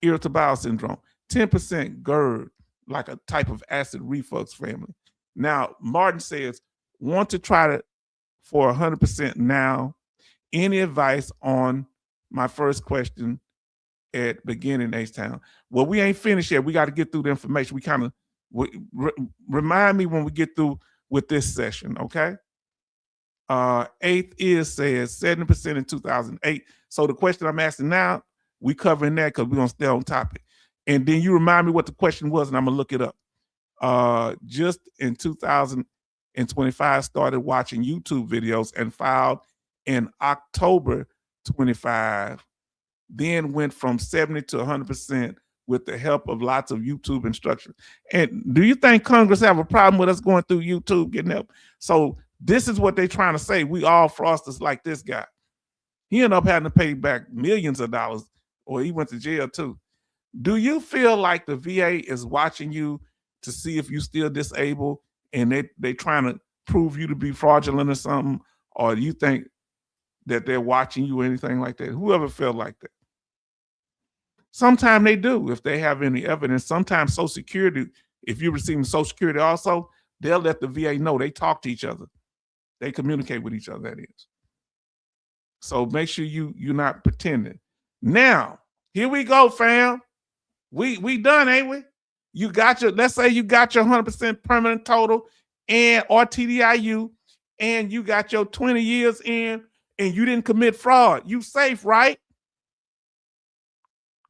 irritable bowel syndrome, 10% GERD, like a type of acid reflux, family. Now, Martin says, want to try it for 100% now. Any advice on my first question at beginning H-Town? Well, we ain't finished yet. We got to get through the information. We kind of remind me when we get through with this session, okay? Eighth is says 70% in 2008. So the question I'm asking now, we covering that because we're going to stay on topic. And then you remind me what the question was, and I'm going to look it up. Just in 2025, started watching YouTube videos and filed in October 25, then went from 70 to 100% with the help of lots of YouTube instructions. And do you think Congress have a problem with us going through YouTube getting help? So this is what they're trying to say. We all fraudsters like this guy. He ended up having to pay back millions of dollars, or he went to jail too. Do you feel like the VA is watching you to see if you're still disabled and they trying to prove you to be fraudulent or something? Or do you think that they're watching you or anything like that? Whoever felt like that? Sometimes they do if they have any evidence. Sometimes Social Security, if you're receiving Social Security also, they'll let the VA know. They talk to each other. They communicate with each other, that is. So make sure you're not pretending. Now, here we go, fam. We done, ain't we? You got your, let's say you got your 100% permanent total and or TDIU, and you got your 20 years in, and you didn't commit fraud. You safe, right?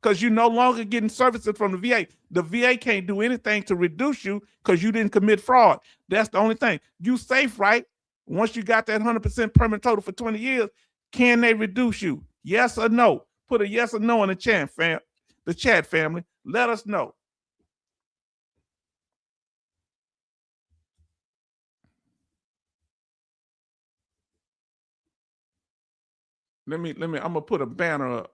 Because you're no longer getting services from the VA. The VA can't do anything to reduce you because you didn't commit fraud. That's the only thing. You safe, right? Once you got that 100% permanent total for 20 years, can they reduce you? Yes or no? Put a yes or no in the chat, fam. The chat, family. Let us know. I'm gonna put a banner up.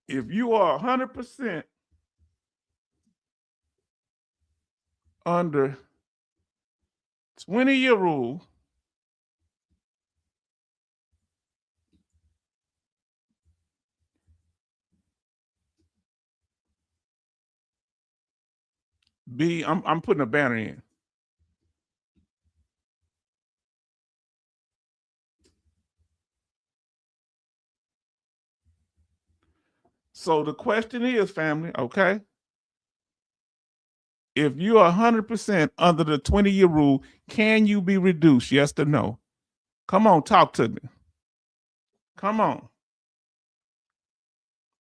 If you are 100% under 20-year rule, B, I'm putting a banner in. So the question is, family, okay? If you are 100% under the 20-year rule, can you be reduced? Yes or no? Come on, talk to me. Come on.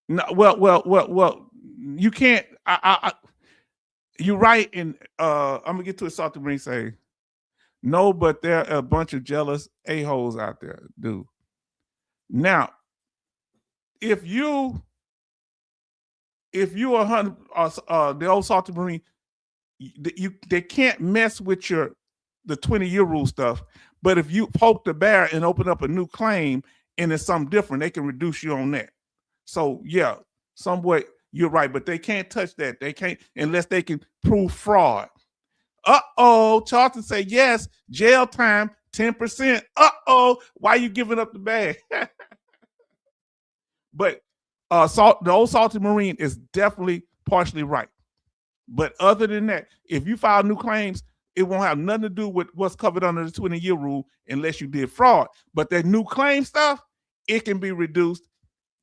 No, well. You can't. You're right. And I'm gonna get to a Salty Marine say, no, but there are a bunch of jealous a-holes out there, dude. Now, if you are 100, the old Salty Marine, they can't mess with the 20-year rule stuff. But if you poke the bear and open up a new claim and it's something different, they can reduce you on that. So yeah, somewhat you're right, but they can't touch that. They can't unless they can prove fraud. Charlton say yes, jail time, 10%. Why are you giving up the bag? But the old Salty Marine is definitely partially right. But other than that, if you file new claims, it won't have nothing to do with what's covered under the 20-year rule unless you did fraud. But that new claim stuff, it can be reduced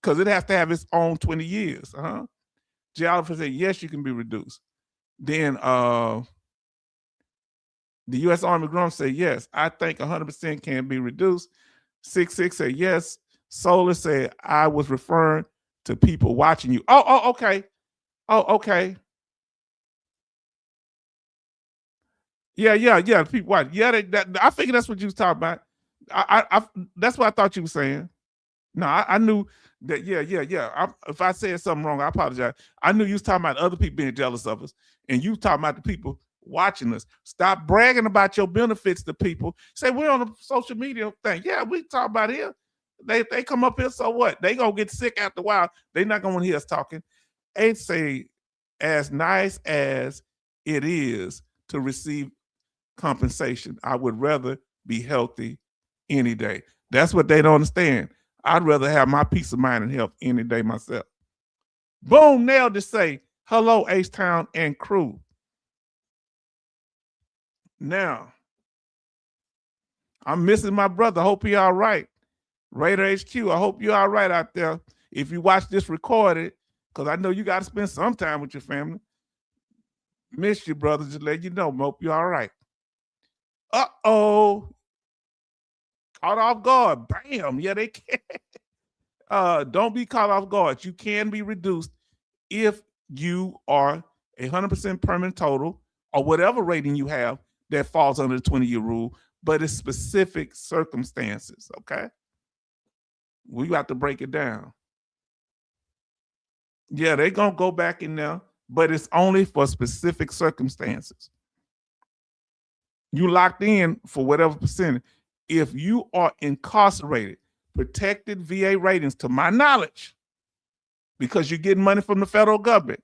because it has to have its own 20 years. Geographer said, yes, you can be reduced. Then the U.S. Army Grump said, yes, I think 100% can be reduced. 66 said, yes. Solar said, I was referring to people watching you. Okay. Okay. Yeah. People watch. Yeah, I figured that's what you was talking about. I that's what I thought you were saying. No, I knew that. Yeah. If I said something wrong, I apologize. I knew you was talking about other people being jealous of us, and you talking about the people watching us. Stop bragging about your benefits to people. Say we're on a social media thing. Yeah, we talk about here. They come up here, so what? They gonna get sick after a while. They not gonna want to hear us talking. Ain't say as nice as it is to receive compensation, I would rather be healthy any day. That's what they don't understand. I'd rather have my peace of mind and health any day myself. Boom, nailed to say, hello, H-Town and crew. Now, I'm missing my brother. Hope he all right. Raider HQ, I hope you're all right out there. If you watch this recorded, because I know you got to spend some time with your family. Miss you, brother. Just let you know. Hope you're all right. Caught off guard. Bam. Yeah, they can. Don't be caught off guard. You can be reduced if you are 100% permanent total or whatever rating you have that falls under the 20-year rule, but it's specific circumstances, okay? We got to break it down. Yeah, they're going to go back in there, but it's only for specific circumstances. You locked in for whatever percentage. If you are incarcerated, protected VA ratings, to my knowledge, because you're getting money from the federal government,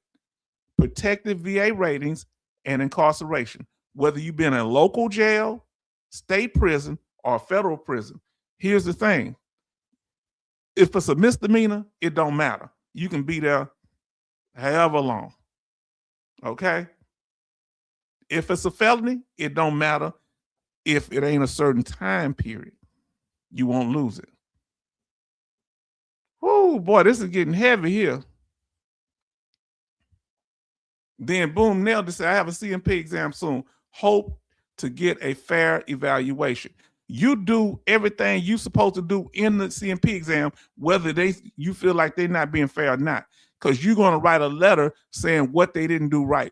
protected VA ratings and incarceration, whether you've been in a local jail, state prison, or federal prison. Here's the thing. If it's a misdemeanor, it don't matter. You can be there however long. Okay? If it's a felony, it don't matter. If it ain't a certain time period, you won't lose it. Oh boy, this is getting heavy here. Then boom, nailed it. I have a CMP exam soon. Hope to get a fair evaluation. You do everything you're supposed to do in the CMP exam, whether you feel like they're not being fair or not, because you're going to write a letter saying what they didn't do right.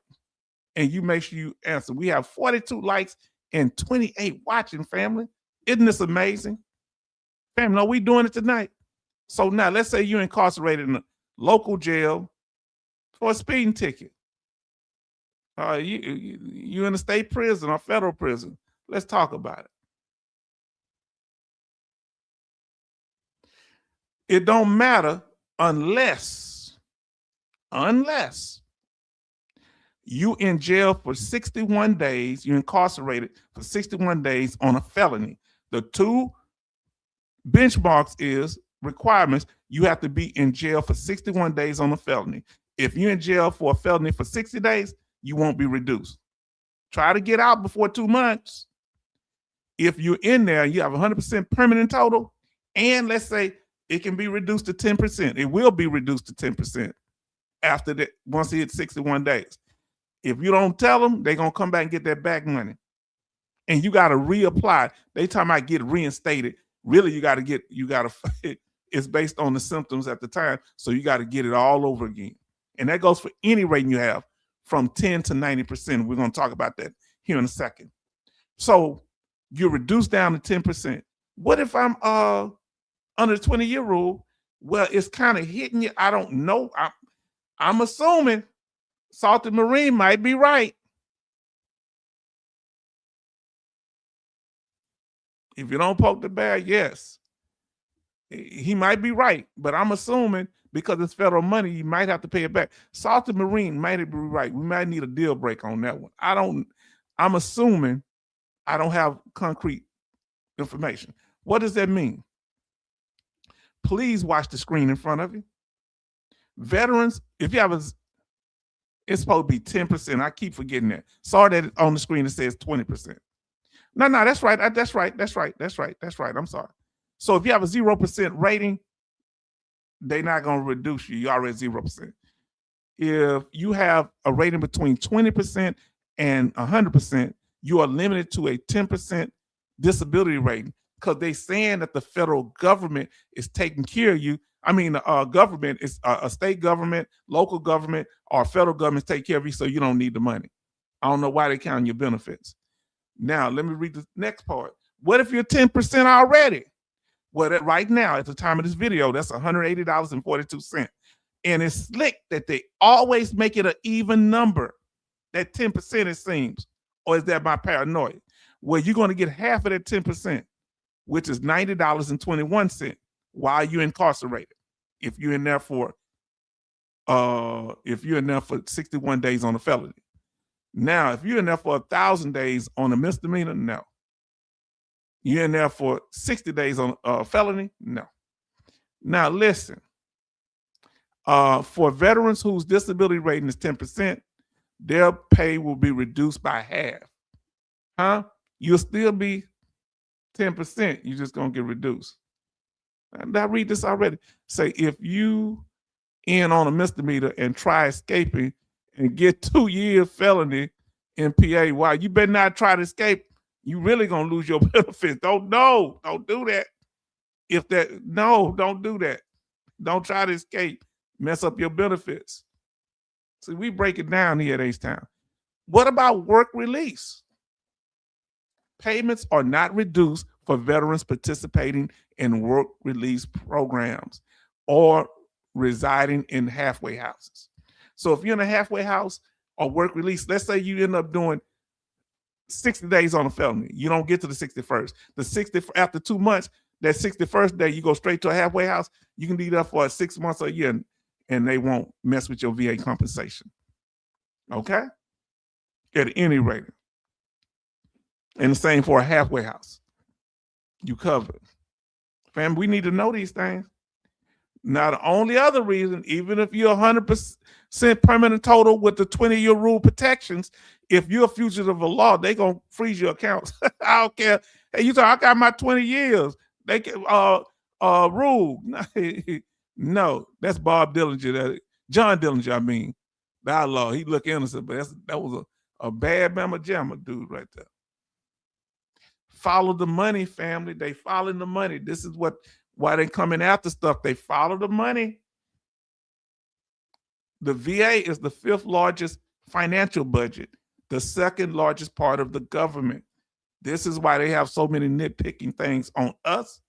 And you make sure you answer. We have 42 likes and 28 watching, family. Isn't this amazing? Family, are we doing it tonight? So now let's say you're incarcerated in a local jail for a speeding ticket. You in a state prison or federal prison. Let's talk about it. It don't matter unless unless you in jail for 61 days, you're incarcerated for 61 days on a felony. The two benchmarks is requirements. You have to be in jail for 61 days on a felony. If you're in jail for a felony for 60 days, you won't be reduced. Try to get out before 2 months. If you're in there, you have 100% permanent total, and let's say it can be reduced to 10%. It will be reduced to 10% after that, once it hits 61 days. If you don't tell them, they're going to come back and get that back money. And you got to reapply. They talking about get reinstated. Really, it's based on the symptoms at the time. So you got to get it all over again. And that goes for any rating you have from 10 to 90%. We're going to talk about that here in a second. So you're reduced down to 10%. What if I'm under the 20-year rule? Well, it's kind of hitting you. I don't know. I'm assuming Salted Marine might be right. If you don't poke the bear, yes. He might be right, but I'm assuming because it's federal money, you might have to pay it back. Salted Marine might be right. We might need a deal break on that one. I'm assuming I don't have concrete information. What does that mean? Please watch the screen in front of you. Veterans, if you have it's supposed to be 10%. I keep forgetting that. Sorry that on the screen it says 20%. No, that's right. That's right. I'm sorry. So if you have a 0% rating, they're not going to reduce you. You're already 0%. If you have a rating between 20% and 100%, you are limited to a 10% disability rating because they're saying that the federal government is taking care of you. I mean, government is a state government, local government, or federal government take care of you, so you don't need the money. I don't know why they count your benefits. Now, let me read the next part. What if you're 10% already? Well, right now, at the time of this video, that's $180.42. And it's slick that they always make it an even number, that 10% it seems. Or is that my paranoia? Well, you're going to get half of that 10%, which is $90.21 while you're incarcerated. If you're in there for 61 days on a felony. Now, if you're in there for 1,000 days on a misdemeanor, no. You're in there for 60 days on a felony, no. Now, listen. For veterans whose disability rating is 10%, their pay will be reduced by half. You'll still be 10%. You're just going to get reduced. And I read this already. Say, if you in on a misdemeanor and try escaping and get 2-year felony in PA, why you better not try to escape. You really going to lose your benefits. Don't do that. Don't do that. Don't try to escape. Mess up your benefits. See, we break it down here at H-Town. What about work release? Payments are not reduced for veterans participating in work release programs or residing in halfway houses. So if you're in a halfway house or work release, let's say you end up doing 60 days on a felony. You don't get to the 61st. After 2 months, that 61st day, you go straight to a halfway house. You can be there for 6 months or a year, and they won't mess with your VA compensation. Okay? At any rate. And the same for a halfway house. You covered. Fam, we need to know these things. Now, the only other reason, even if you're 100% permanent total with the 20-year rule protections, if you're a fugitive of law, they're going to freeze your accounts. I don't care. Hey, you say, I got my 20 years. They can rule. No, that's Bob Dillinger. John Dillinger, I mean. The outlaw. He look innocent, but that was a bad mamma jamma dude right there. Follow the money, family. They following the money. This is why they coming after stuff. They follow the money. The VA is the 5th largest financial budget, the 2nd largest part of the government. This is why they have so many nitpicking things on us.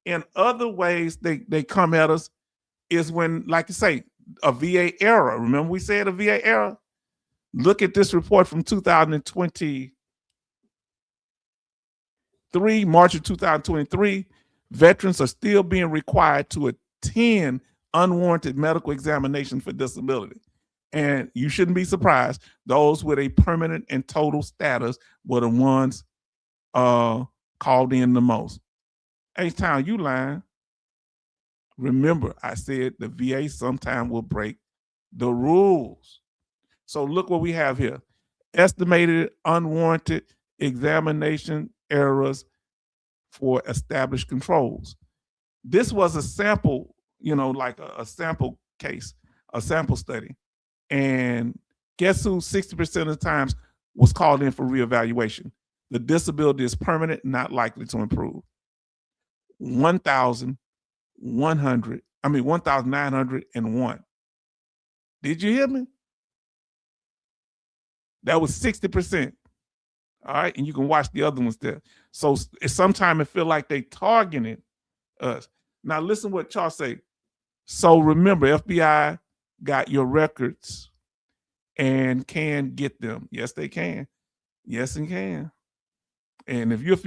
In other ways, they come at us is when, like you say, a VA error. Remember we said a VA error? Look at this report from 2023, March of 2023. Veterans are still being required to attend unwarranted medical examination for disability. And you shouldn't be surprised, those with a permanent and total status were the ones called in the most. H-Town, you lying. Remember, I said the VA sometime will break the rules. So look what we have here. Estimated unwarranted examination errors for established controls. This was a sample, like a sample case, a sample study. And guess who 60% of the times was called in for reevaluation? The disability is permanent, not likely to improve. 1,901. Did you hear me? That was 60%. All right, and you can watch the other ones there. So sometimes it feel like they targeting us. Now listen what Charles say. So remember, FBI got your records and can get them. Yes, they can. Yes, and can. And if you're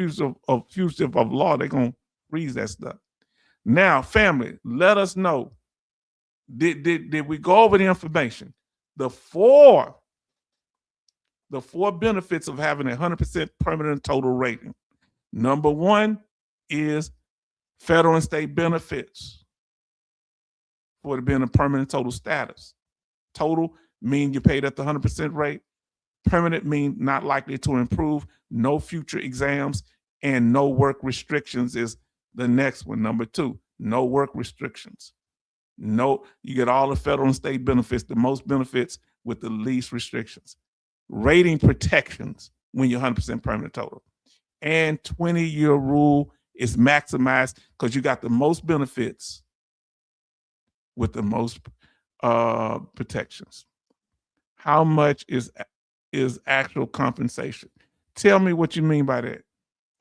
a fugitive of law, they're gonna freeze that stuff. Now, family, let us know. Did we go over the information? The four benefits of having 100% permanent total rating. Number one is federal and state benefits for it being a permanent total status. Total mean you paid at the 100% rate. Permanent mean not likely to improve, no future exams, and no work restrictions is the next one. Number two, no work restrictions. No, you get all the federal and state benefits, the most benefits with the least restrictions. Rating protections when you're 100% permanent total. And 20-year rule is maximized because you got the most benefits with the most protections. How much is actual compensation? Tell me what you mean by that.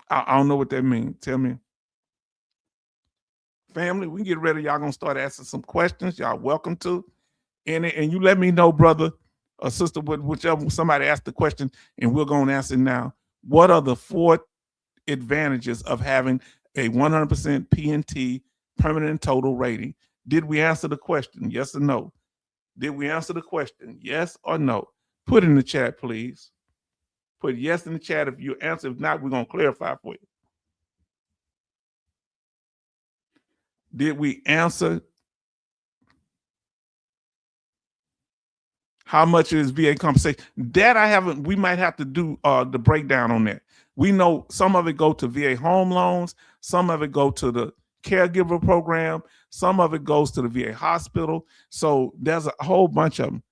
I don't know what that means. Tell me. Family, we can get ready. Y'all gonna start asking some questions. Y'all welcome to. And you let me know, brother or sister, whichever somebody asked the question, and we're gonna answer now. What are the 4 advantages of having a 100% PNT permanent and total rating? Did we answer the question? Yes or no? Did we answer the question? Yes or no? Put in the chat, please. Put yes in the chat if you answer. If not, we're going to clarify for you. Did we answer? How much is VA compensation? That I haven't, we might have to do the breakdown on that. We know some of it go to VA home loans, some of it go to the caregiver program, some of it goes to the VA hospital. So there's a whole bunch of them.